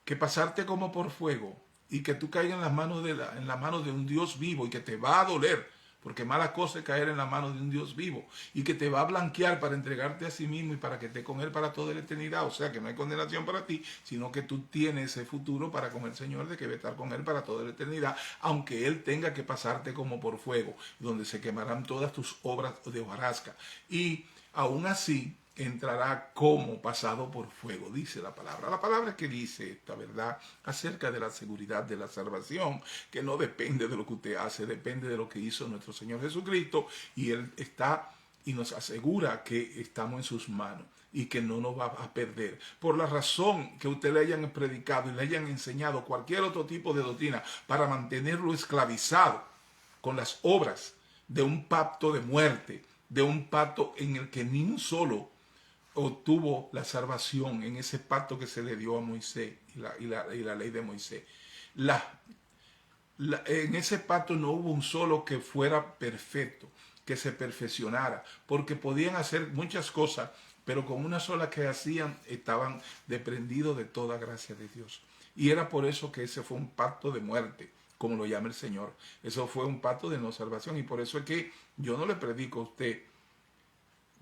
A: que pasarte como por fuego y que tú caigas en las manos en las manos de un Dios vivo y que te va a doler, porque mala cosa es caer en las manos de un Dios vivo, y que te va a blanquear para entregarte a sí mismo y para que estés con Él para toda la eternidad. O sea que no hay condenación para ti, sino que tú tienes ese futuro para con el Señor, de que va a estar con Él para toda la eternidad, aunque Él tenga que pasarte como por fuego, donde se quemarán todas tus obras de hojarasca. Y aún así entrará como pasado por fuego, dice la palabra. La palabra que dice esta verdad acerca de la seguridad de la salvación, que no depende de lo que usted hace, depende de lo que hizo nuestro Señor Jesucristo, y Él está y nos asegura que estamos en sus manos y que no nos va a perder. Por la razón que usted le hayan predicado y le hayan enseñado cualquier otro tipo de doctrina para mantenerlo esclavizado con las obras de un pacto de muerte, de un pacto en el que ni un solo obtuvo la salvación, en ese pacto que se le dio a Moisés y la ley de Moisés. En ese pacto no hubo un solo que fuera perfecto, que se perfeccionara, porque podían hacer muchas cosas, pero con una sola que hacían estaban desprendidos de toda gracia de Dios. Y era por eso que ese fue un pacto de muerte, como lo llama el Señor. Eso fue un pacto de no salvación, y por eso es que yo no le predico a usted.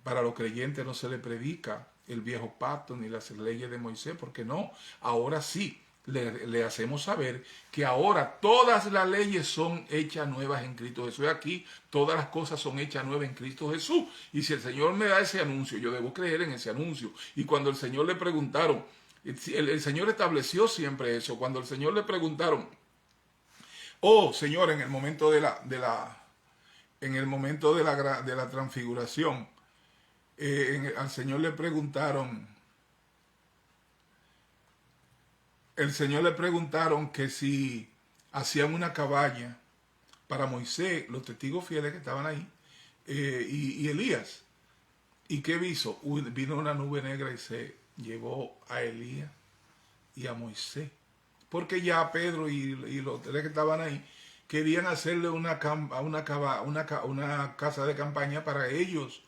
A: Para los creyentes no se le predica el viejo pacto ni las leyes de Moisés, porque no, ahora sí le hacemos saber que ahora todas las leyes son hechas nuevas en Cristo Jesús. Y aquí todas las cosas son hechas nuevas en Cristo Jesús. Y si el Señor me da ese anuncio, yo debo creer en ese anuncio. Y cuando el Señor le preguntaron, el Señor estableció siempre eso. Cuando el Señor le preguntaron, oh Señor, en el momento de la transfiguración, al Señor le preguntaron, que si hacían una cabaña para Moisés, los testigos fieles que estaban ahí, y Elías. ¿Y qué hizo? Vino una nube negra y se llevó a Elías y a Moisés. Porque ya Pedro y los tres que estaban ahí querían hacerle una casa de campaña para ellos.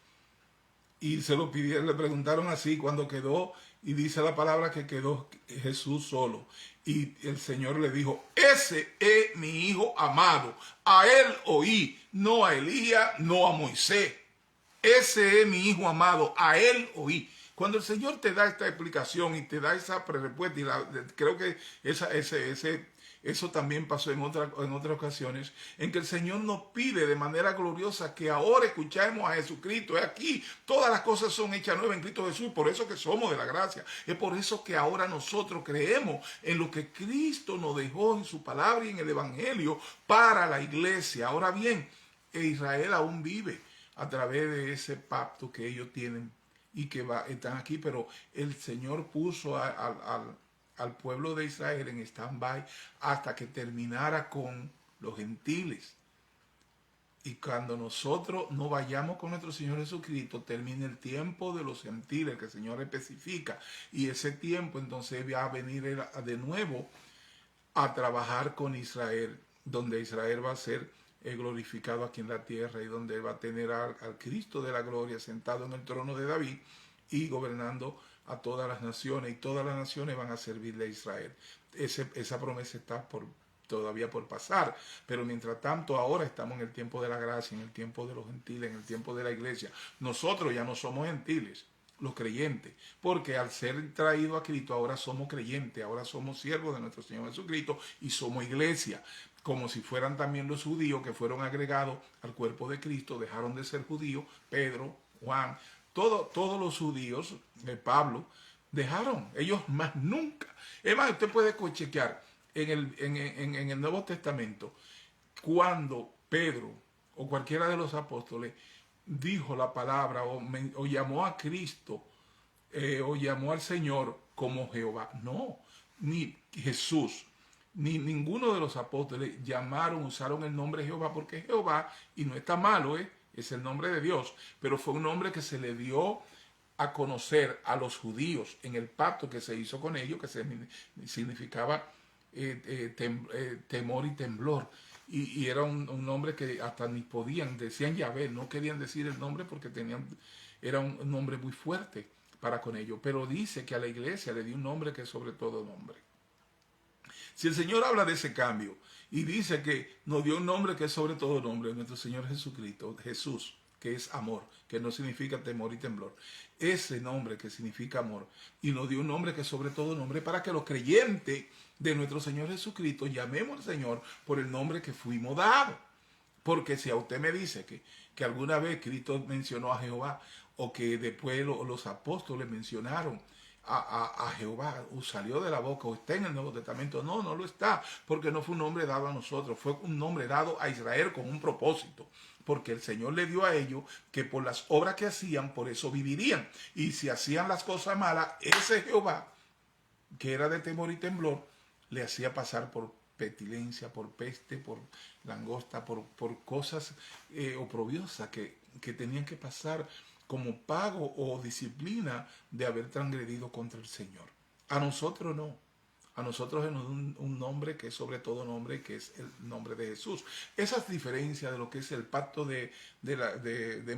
A: Y se lo pidieron, le preguntaron así cuando quedó, y dice la palabra que quedó Jesús solo. Y el Señor le dijo, ese es mi hijo amado, a él oí, no a Elías, no a Moisés. Ese es mi hijo amado, a él oí. Cuando el Señor te da esta explicación y te da esa respuesta, y creo que eso también pasó en otras ocasiones, en que el Señor nos pide de manera gloriosa que ahora escuchemos a Jesucristo. Es aquí, todas las cosas son hechas nuevas en Cristo Jesús, por eso que somos de la gracia. Es por eso que ahora nosotros creemos en lo que Cristo nos dejó en su palabra y en el Evangelio para la iglesia. Ahora bien, Israel aún vive a través de ese pacto que ellos tienen y que están aquí, pero el Señor puso al pueblo de Israel en stand-by hasta que terminara con los gentiles. Y cuando nosotros no vayamos con nuestro Señor Jesucristo, termine el tiempo de los gentiles que el Señor especifica. Y ese tiempo entonces va a venir de nuevo a trabajar con Israel, donde Israel va a ser glorificado aquí en la tierra, y donde va a tener al Cristo de la gloria sentado en el trono de David y gobernando a todas las naciones, y todas las naciones van a servirle a Israel. Esa promesa está todavía por pasar, pero mientras tanto ahora estamos en el tiempo de la gracia, en el tiempo de los gentiles, en el tiempo de la iglesia. Nosotros ya no somos gentiles, los creyentes, porque al ser traído a Cristo ahora somos creyentes, ahora somos siervos de nuestro Señor Jesucristo y somos iglesia, como si fueran también los judíos que fueron agregados al cuerpo de Cristo, dejaron de ser judíos, Pedro, Juan, todos los judíos, Pablo, dejaron, ellos más nunca. Es más, usted puede chequear en el Nuevo Testamento, cuando Pedro o cualquiera de los apóstoles dijo la palabra o llamó a Cristo o llamó al Señor como Jehová. No, ni Jesús, ni ninguno de los apóstoles usaron el nombre Jehová, porque Jehová, y no está malo, es el nombre de Dios, pero fue un nombre que se le dio a conocer a los judíos en el pacto que se hizo con ellos, que significaba temor y temblor. Y era un nombre que hasta ni podían, decían Yahvé, no querían decir el nombre porque era un nombre muy fuerte para con ellos. Pero dice que a la iglesia le dio un nombre que es sobre todo nombre. Si el Señor habla de ese cambio y dice que nos dio un nombre que es sobre todo nombre, nuestro Señor Jesucristo, Jesús, que es amor, que no significa temor y temblor, ese nombre que significa amor, y nos dio un nombre que es sobre todo nombre, para que los creyentes de nuestro Señor Jesucristo llamemos al Señor por el nombre que fuimos dados. Porque si a usted me dice que alguna vez Cristo mencionó a Jehová, o que después los apóstoles mencionaron a Jehová, o salió de la boca, o está en el Nuevo Testamento, no lo está, porque no fue un nombre dado a nosotros, fue un nombre dado a Israel con un propósito, porque el Señor le dio a ellos que por las obras que hacían, por eso vivirían, y si hacían las cosas malas, ese Jehová, que era de temor y temblor, le hacía pasar por pestilencia, por peste, por langosta, por cosas oprobiosas que tenían que pasar como pago o disciplina de haber transgredido contra el Señor. A nosotros no. A nosotros es un nombre que es sobre todo nombre, que es el nombre de Jesús. Esas diferencias de lo que es el pacto de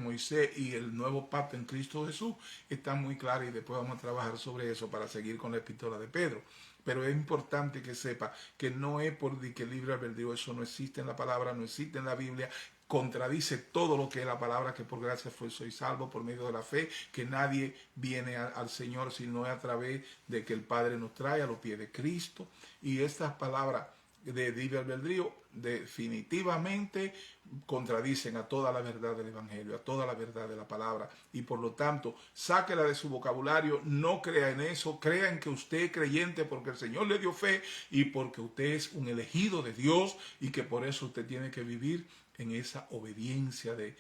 A: Moisés y el nuevo pacto en Cristo Jesús están muy claras, y después vamos a trabajar sobre eso para seguir con la epístola de Pedro. Pero es importante que sepa que no es por que libre albedrío, eso no existe en la palabra, no existe en la Biblia, contradice todo lo que es la palabra, que por gracia soy salvo por medio de la fe, que nadie viene al Señor si no es a través de que el Padre nos trae a los pies de Cristo. Y estas palabras de libre albedrío definitivamente contradicen a toda la verdad del Evangelio, a toda la verdad de la palabra, y por lo tanto sáquela de su vocabulario, no crea en eso, crea en que usted es creyente porque el Señor le dio fe y porque usted es un elegido de Dios, y que por eso usted tiene que vivir en esa obediencia de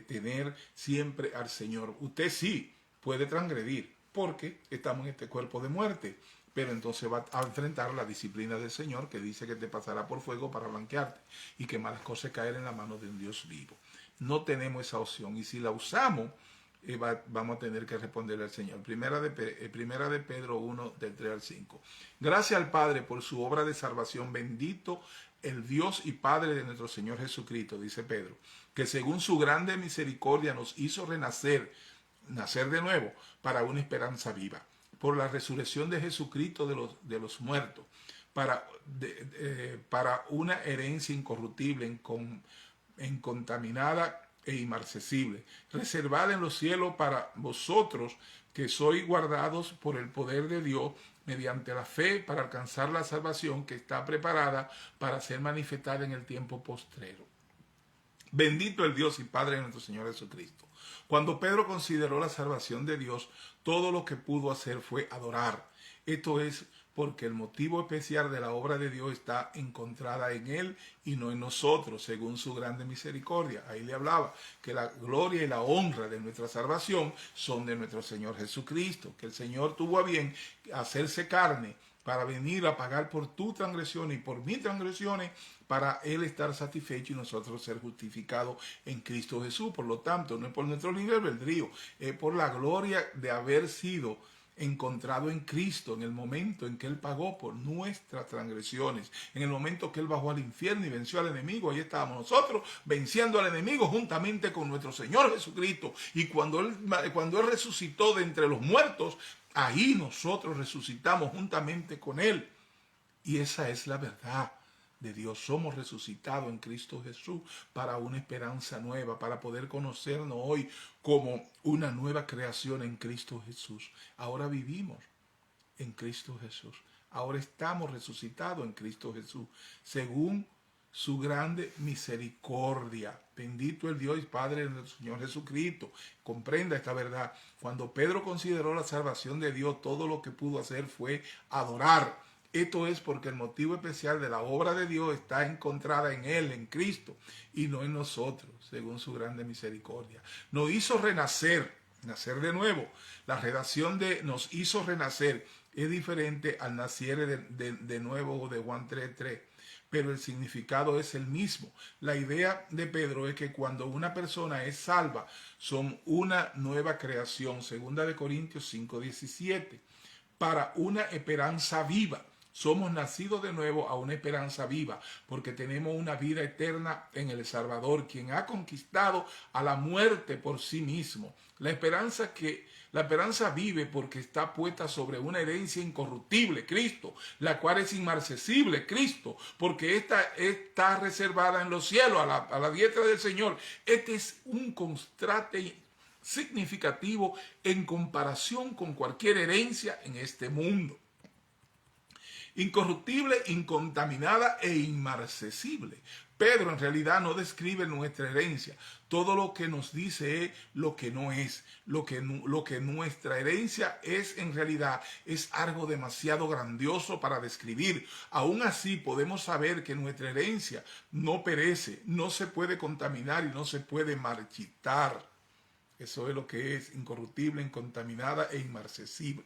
A: tener siempre al Señor. Usted sí puede transgredir porque estamos en este cuerpo de muerte, pero entonces va a enfrentar la disciplina del Señor, que dice que te pasará por fuego para blanquearte, y que malas cosas caer en la mano de un Dios vivo. No tenemos esa opción, y si la usamos, vamos a tener que responderle al Señor. Primera de Pedro 1, del 3 al 5. Gracias al Padre por su obra de salvación. Bendito el Dios y Padre de nuestro Señor Jesucristo, dice Pedro, que según su grande misericordia nos hizo nacer de nuevo para una esperanza viva, por la resurrección de Jesucristo de los muertos, para una herencia incorruptible, incontaminada e inmarcesible, reservada en los cielos para vosotros, que sois guardados por el poder de Dios mediante la fe, para alcanzar la salvación que está preparada para ser manifestada en el tiempo postrero. Bendito el Dios y Padre de nuestro Señor Jesucristo. Cuando Pedro consideró la salvación de Dios, todo lo que pudo hacer fue adorar. Esto es porque el motivo especial de la obra de Dios está encontrada en Él y no en nosotros, según su grande misericordia. Ahí le hablaba que la gloria y la honra de nuestra salvación son de nuestro Señor Jesucristo, que el Señor tuvo a bien hacerse carne para venir a pagar por tu transgresión y por mis transgresiones, para Él estar satisfecho y nosotros ser justificados en Cristo Jesús. Por lo tanto, no es por nuestro libre albedrío, es por la gloria de haber sido encontrado en Cristo en el momento en que Él pagó por nuestras transgresiones, en el momento que Él bajó al infierno y venció al enemigo. Ahí estábamos nosotros venciendo al enemigo juntamente con nuestro Señor Jesucristo. Y cuando Él resucitó de entre los muertos, ahí nosotros resucitamos juntamente con Él. Y esa es la verdad de Dios. Somos resucitados en Cristo Jesús para una esperanza nueva, para poder conocernos hoy como una nueva creación en Cristo Jesús. Ahora vivimos en Cristo Jesús. Ahora estamos resucitados en Cristo Jesús, según su grande misericordia. Bendito el Dios y Padre de nuestro Señor Jesucristo. Comprenda esta verdad. Cuando Pedro consideró la salvación de Dios, todo lo que pudo hacer fue adorar. Esto es porque el motivo especial de la obra de Dios está encontrada en Él, en Cristo, y no en nosotros, según su grande misericordia. Nos hizo renacer, nacer de nuevo. La redacción de nos hizo renacer es diferente al naciere de nuevo de Juan 3:3, pero el significado es el mismo. La idea de Pedro es que cuando una persona es salva, son una nueva creación, 2 Corintios 5:17, para una esperanza viva. Somos nacidos de nuevo a una esperanza viva, porque tenemos una vida eterna en el Salvador, quien ha conquistado a la muerte por sí mismo. La esperanza vive porque está puesta sobre una herencia incorruptible, Cristo, la cual es inmarcesible, Cristo, porque esta está reservada en los cielos, a la diestra del Señor. Este es un contraste significativo en comparación con cualquier herencia en este mundo. Incorruptible, incontaminada e inmarcesible. Pedro en realidad no describe nuestra herencia. Todo lo que nos dice es lo que no es. Lo que nuestra herencia es en realidad es algo demasiado grandioso para describir. Aún así podemos saber que nuestra herencia no perece, no se puede contaminar y no se puede marchitar. Eso es lo que es incorruptible, incontaminada e inmarcesible.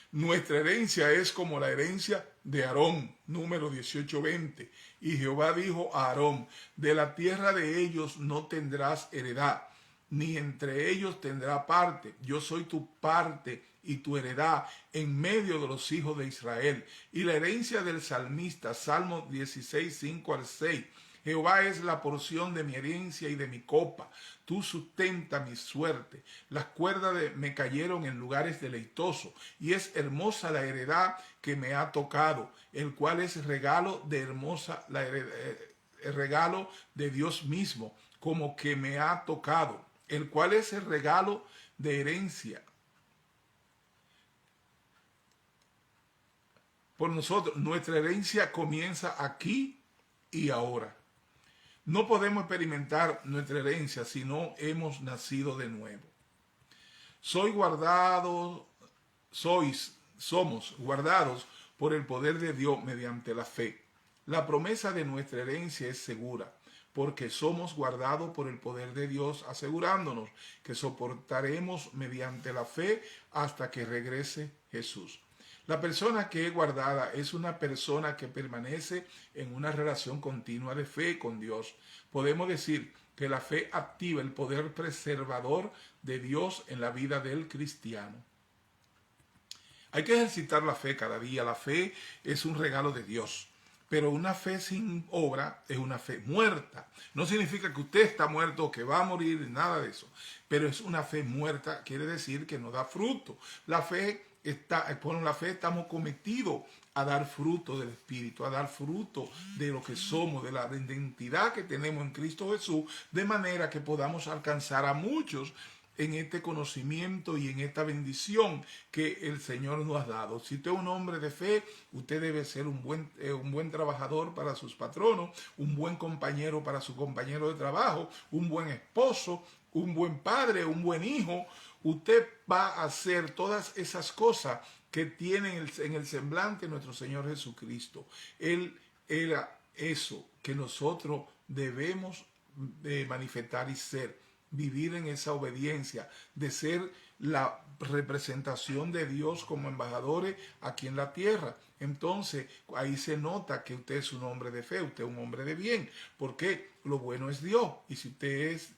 A: Nuestra herencia es como la herencia de Aarón, número 18:20. Y Jehová dijo a Aarón, de la tierra de ellos no tendrás heredad, ni entre ellos tendrá parte. Yo soy tu parte y tu heredad en medio de los hijos de Israel. Y la herencia del salmista, Salmo 16:5-6. Jehová es la porción de mi herencia y de mi copa. Tú sustenta mi suerte. Las cuerdas me cayeron en lugares deleitosos. Y es hermosa la heredad que me ha tocado, el cual es regalo de el regalo de Dios mismo, como que me ha tocado, el cual es el regalo de herencia por nosotros. Nuestra herencia comienza aquí y ahora. No podemos experimentar nuestra herencia si no hemos nacido de nuevo. Somos guardados por el poder de Dios mediante la fe. La promesa de nuestra herencia es segura, porque somos guardados por el poder de Dios, asegurándonos que soportaremos mediante la fe hasta que regrese Jesús. La persona que es guardada es una persona que permanece en una relación continua de fe con Dios. Podemos decir que la fe activa el poder preservador de Dios en la vida del cristiano. Hay que ejercitar la fe cada día. La fe es un regalo de Dios. Pero una fe sin obra es una fe muerta. No significa que usted está muerto o que va a morir, nada de eso. Pero es una fe muerta, quiere decir que no da fruto. Por la fe estamos cometidos a dar fruto del Espíritu, a dar fruto de lo que somos, de la identidad que tenemos en Cristo Jesús, de manera que podamos alcanzar a muchos en este conocimiento y en esta bendición que el Señor nos ha dado. Si usted es un hombre de fe, usted debe ser un buen trabajador para sus patronos, un buen compañero para su compañero de trabajo, un buen esposo, un buen padre, un buen hijo. Usted va a hacer todas esas cosas que tiene en el semblante de nuestro Señor Jesucristo. Él era eso que nosotros debemos manifestar y ser. Vivir en esa obediencia, de ser la representación de Dios como embajadores aquí en la tierra. Entonces, ahí se nota que usted es un hombre de fe, usted es un hombre de bien, porque lo bueno es Dios. Y si usted es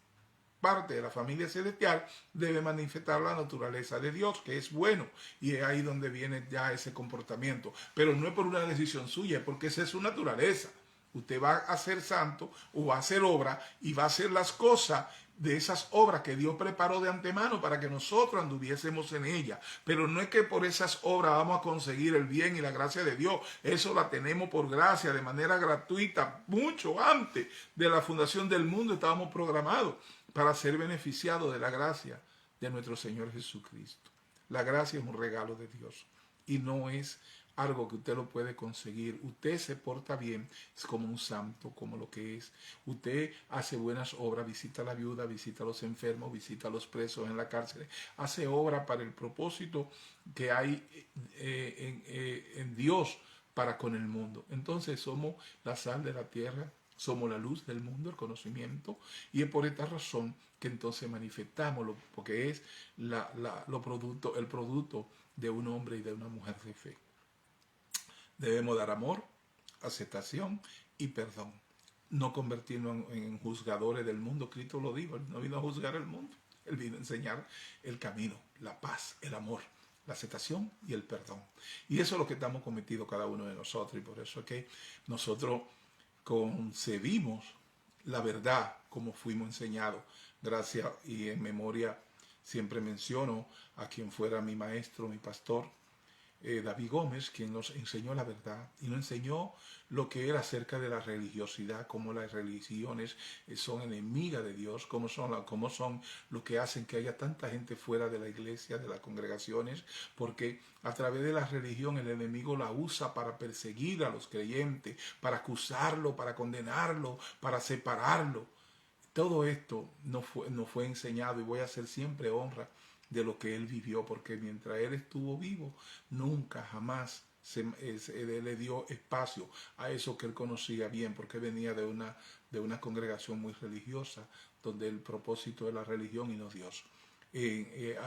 A: parte de la familia celestial, debe manifestar la naturaleza de Dios, que es bueno, y es ahí donde viene ya ese comportamiento. Pero no es por una decisión suya, porque esa es su naturaleza. Usted va a ser santo o va a hacer obra y va a hacer las cosas de esas obras que Dios preparó de antemano para que nosotros anduviésemos en ellas. Pero no es que por esas obras vamos a conseguir el bien y la gracia de Dios. Eso la tenemos por gracia, de manera gratuita. Mucho antes de la fundación del mundo estábamos programados para ser beneficiados de la gracia de nuestro Señor Jesucristo. La gracia es un regalo de Dios y no es algo que usted lo puede conseguir. Usted se porta bien, es como un santo, como lo que es. Usted hace buenas obras, visita a la viuda, visita a los enfermos, visita a los presos en la cárcel. Hace obra para el propósito que hay en Dios para con el mundo. Entonces somos la sal de la tierra, Somos la luz del mundo, el conocimiento, y es por esta razón que entonces manifestamos, porque es el producto de un hombre y de una mujer de fe. Debemos dar amor, aceptación y perdón. No convertirnos en juzgadores del mundo. Cristo lo dijo, Él no vino a juzgar el mundo. Él vino a enseñar el camino, la paz, el amor, la aceptación y el perdón. Y eso es lo que estamos cometiendo cada uno de nosotros. Y por eso es que nosotros concebimos la verdad como fuimos enseñados. Gracias y en memoria siempre menciono a quien fuera mi maestro, mi pastor, David Gómez, quien nos enseñó la verdad y nos enseñó lo que era acerca de la religiosidad, cómo las religiones son enemigas de Dios, cómo son lo que hacen que haya tanta gente fuera de la iglesia, de las congregaciones, porque a través de la religión el enemigo la usa para perseguir a los creyentes, para acusarlo, para condenarlo, para separarlo. Todo esto no fue enseñado, y voy a hacer siempre honra de lo que él vivió, porque mientras él estuvo vivo, nunca, jamás le dio espacio a eso que él conocía bien, porque venía de una congregación muy religiosa, donde el propósito es la religión y no Dios.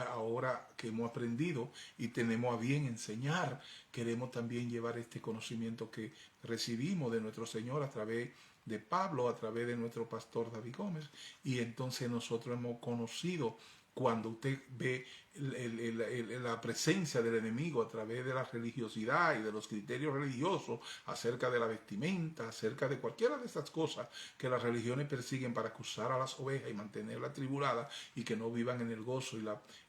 A: Ahora que hemos aprendido y tenemos a bien enseñar, queremos también llevar este conocimiento que recibimos de nuestro Señor a través de Pablo, a través de nuestro pastor David Gómez, y entonces nosotros hemos conocido, cuando usted ve la presencia del enemigo a través de la religiosidad y de los criterios religiosos acerca de la vestimenta, acerca de cualquiera de esas cosas que las religiones persiguen para acusar a las ovejas y mantenerlas atribuladas y que no vivan en el gozo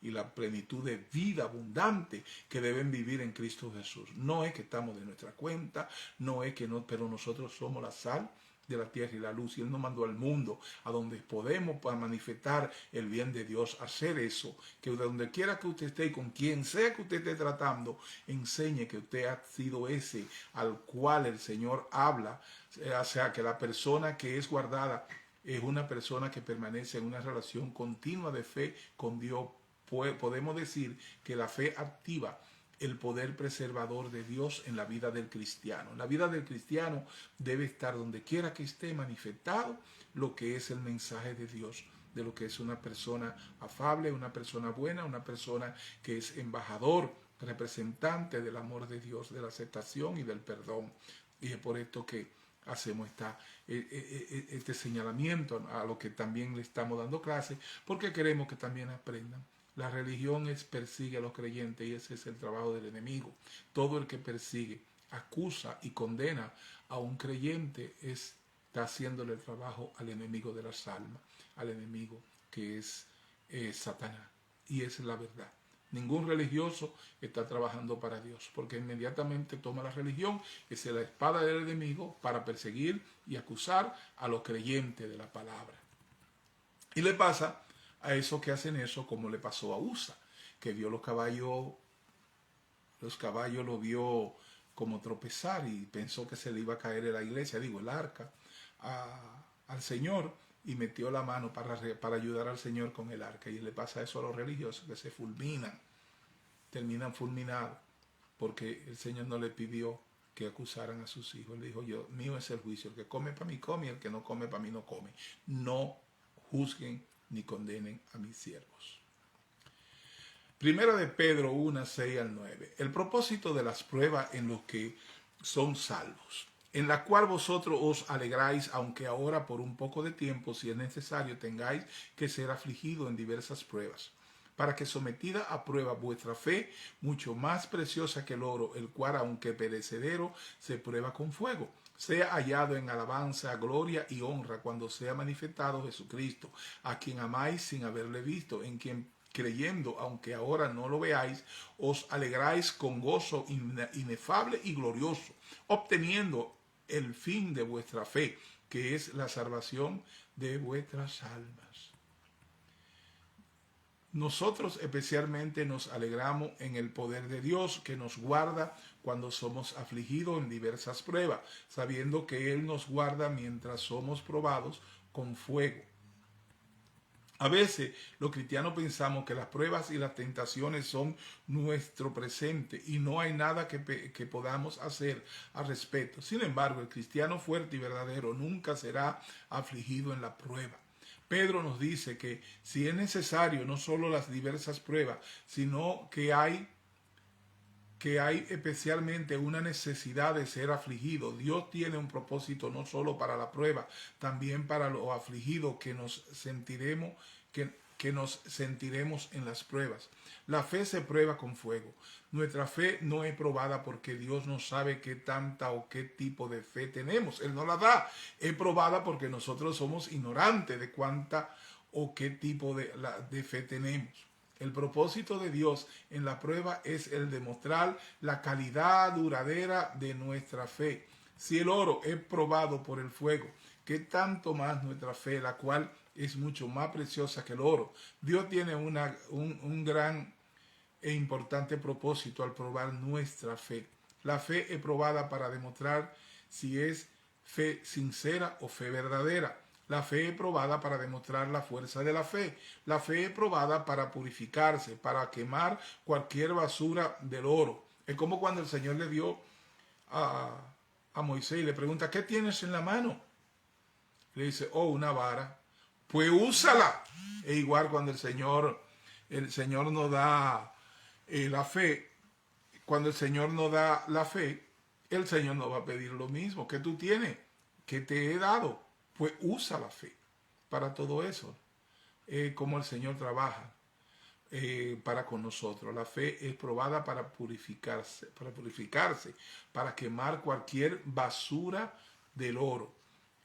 A: y la plenitud de vida abundante que deben vivir en Cristo Jesús. No es que estamos de nuestra cuenta, no es que no, pero nosotros somos la sal de la tierra y la luz, y Él nos mandó al mundo a donde podemos para manifestar el bien de Dios, hacer eso, que donde quiera que usted esté y con quien sea que usted esté tratando, enseñe que usted ha sido ese al cual el Señor habla, o sea, que la persona que es guardada es una persona que permanece en una relación continua de fe con Dios. Podemos decir que la fe activa el poder preservador de Dios en la vida del cristiano. La vida del cristiano debe estar donde quiera que esté manifestado lo que es el mensaje de Dios, de lo que es una persona afable, una persona buena, una persona que es embajador, representante del amor de Dios, de la aceptación y del perdón. Y es por esto que hacemos este señalamiento a lo que también le estamos dando clase, porque queremos que también aprendan. La religión persigue a los creyentes, y ese es el trabajo del enemigo. Todo el que persigue, acusa y condena a un creyente está haciéndole el trabajo al enemigo de las almas, al enemigo que es Satanás. Y esa es la verdad. Ningún religioso está trabajando para Dios, porque inmediatamente toma la religión, esa es la espada del enemigo, para perseguir y acusar a los creyentes de la palabra. Y le pasa a esos que hacen eso, como le pasó a Usa, que vio los caballos lo vio como tropezar y pensó que se le iba a caer en la iglesia, el arca, al Señor, y metió la mano para ayudar al Señor con el arca. Y le pasa eso a los religiosos, que se fulminan, terminan fulminados, porque el Señor no le pidió que acusaran a sus hijos. Le dijo: mío es el juicio, el que come para mí come, y el que no come para mí no come. No juzguen ni condenen a mis siervos. Primera de Pedro 1, 6 al 9. El propósito de las pruebas en los que son salvos, en la cual vosotros os alegráis, aunque ahora por un poco de tiempo, si es necesario, tengáis que ser afligidos en diversas pruebas, para que sometida a prueba vuestra fe, mucho más preciosa que el oro, el cual aunque perecedero, se prueba con fuego, sea hallado en alabanza, gloria y honra cuando sea manifestado Jesucristo, a quien amáis sin haberle visto, en quien creyendo, aunque ahora no lo veáis, os alegráis con gozo inefable y glorioso, obteniendo el fin de vuestra fe, que es la salvación de vuestras almas. Nosotros especialmente nos alegramos en el poder de Dios, que nos guarda cuando somos afligidos en diversas pruebas, sabiendo que Él nos guarda mientras somos probados con fuego, A veces los cristianos pensamos que las pruebas y las tentaciones son nuestro presente y no hay nada que podamos hacer al respecto. Sin embargo, el cristiano fuerte y verdadero nunca será afligido en la prueba. Pedro nos dice que si es necesario no solo las diversas pruebas, sino que hay especialmente una necesidad de ser afligido. Dios tiene un propósito no solo para la prueba, también para los afligidos que nos sentiremos en las pruebas. La fe se prueba con fuego. Nuestra fe no es probada porque Dios no sabe qué tanta o qué tipo de fe tenemos. Él no la da. Es probada porque nosotros somos ignorantes de cuánta o qué tipo de fe tenemos. El propósito de Dios en la prueba es el demostrar la calidad duradera de nuestra fe. Si el oro es probado por el fuego, ¿qué tanto más nuestra fe, la cual es mucho más preciosa que el oro? Dios tiene un gran e importante propósito al probar nuestra fe. La fe es probada para demostrar si es fe sincera o fe verdadera. La fe es probada para demostrar la fuerza de la fe. La fe es probada para purificarse, para quemar cualquier basura del oro. Es como cuando el Señor le dio a, a Moisés y le pregunta, ¿qué tienes en la mano? Le dice, oh, una vara. Pues úsala. Es igual cuando el Señor nos da la fe. Cuando el Señor nos da la fe, el Señor nos va a pedir lo mismo. ¿Qué tú tienes? ¿Qué te he dado? Pues usa la fe para todo eso. Como el Señor trabaja para con nosotros. La fe es probada para purificarse, para quemar cualquier basura del oro.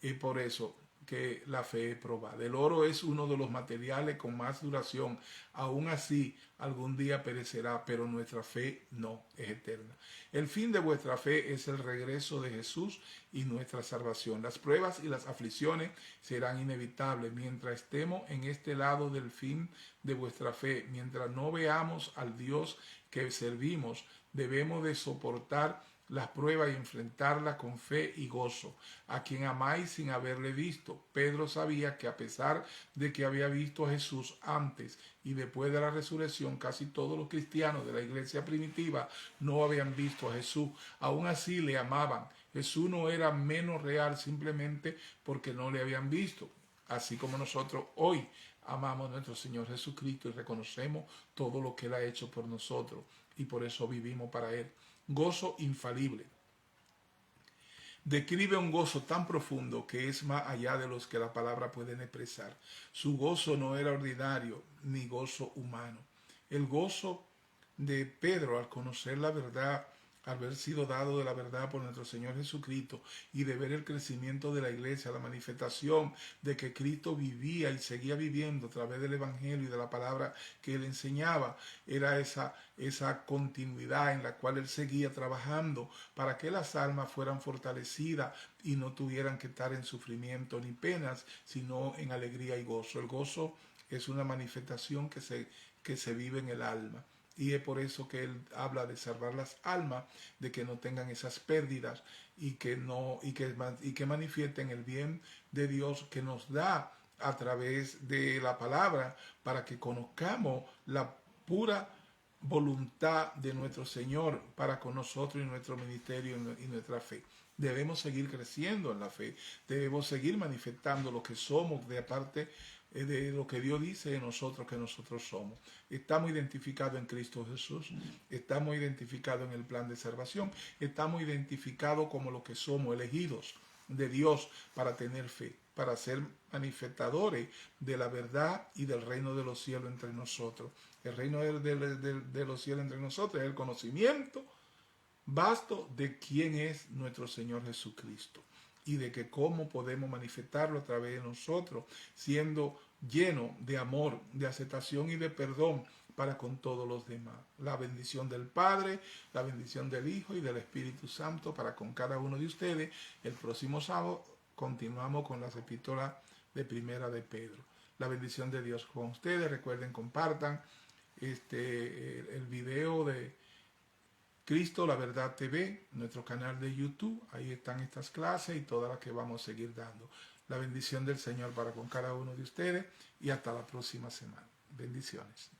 A: Es por eso que la fe es probada. El oro es uno de los materiales con más duración. Aún así, algún día perecerá, pero nuestra fe no es eterna. El fin de vuestra fe es el regreso de Jesús y nuestra salvación. Las pruebas y las aflicciones serán inevitables mientras estemos en este lado del fin de vuestra fe. Mientras no veamos al Dios que servimos, debemos de soportar las pruebas y enfrentarlas con fe y gozo. A quien amáis sin haberle visto. Pedro sabía que a pesar de que había visto a Jesús antes y después de la resurrección, casi todos los cristianos de la iglesia primitiva no habían visto a Jesús. Aún así le amaban. Jesús no era menos real simplemente porque no le habían visto. Así como nosotros hoy amamos a nuestro Señor Jesucristo y reconocemos todo lo que Él ha hecho por nosotros y por eso vivimos para Él. Gozo infalible. Describe un gozo tan profundo que es más allá de los que la palabra pueden expresar. Su gozo no era ordinario ni gozo humano. El gozo de Pedro al conocer la verdad, al haber sido dado de la verdad por nuestro Señor Jesucristo y de ver el crecimiento de la iglesia, la manifestación de que Cristo vivía y seguía viviendo a través del Evangelio y de la palabra que Él enseñaba, era esa continuidad en la cual Él seguía trabajando para que las almas fueran fortalecidas y no tuvieran que estar en sufrimiento ni penas, sino en alegría y gozo. El gozo es una manifestación que se vive en el alma. Y es por eso que él habla de salvar las almas, de que no tengan esas pérdidas y que manifiesten el bien de Dios que nos da a través de la palabra para que conozcamos la pura voluntad de nuestro Señor para con nosotros y nuestro ministerio y nuestra fe. Debemos seguir creciendo en la fe, debemos seguir manifestando lo que somos de aparte de lo que Dios dice de nosotros que nosotros somos. Estamos identificados en Cristo Jesús, estamos identificados en el plan de salvación, estamos identificados como lo que somos, elegidos de Dios para tener fe, para ser manifestadores de la verdad y del reino de los cielos entre nosotros. El reino de los cielos entre nosotros es el conocimiento vasto de quién es nuestro Señor Jesucristo y de que cómo podemos manifestarlo a través de nosotros, siendo lleno de amor, de aceptación y de perdón para con todos los demás. La bendición del Padre, la bendición del Hijo y del Espíritu Santo para con cada uno de ustedes. El próximo sábado continuamos con las epístolas de Primera de Pedro. La bendición de Dios con ustedes. Recuerden, compartan el video de Cristo la Verdad TV, nuestro canal de YouTube. Ahí están estas clases y todas las que vamos a seguir dando. La bendición del Señor para con cada uno de ustedes y hasta la próxima semana. Bendiciones.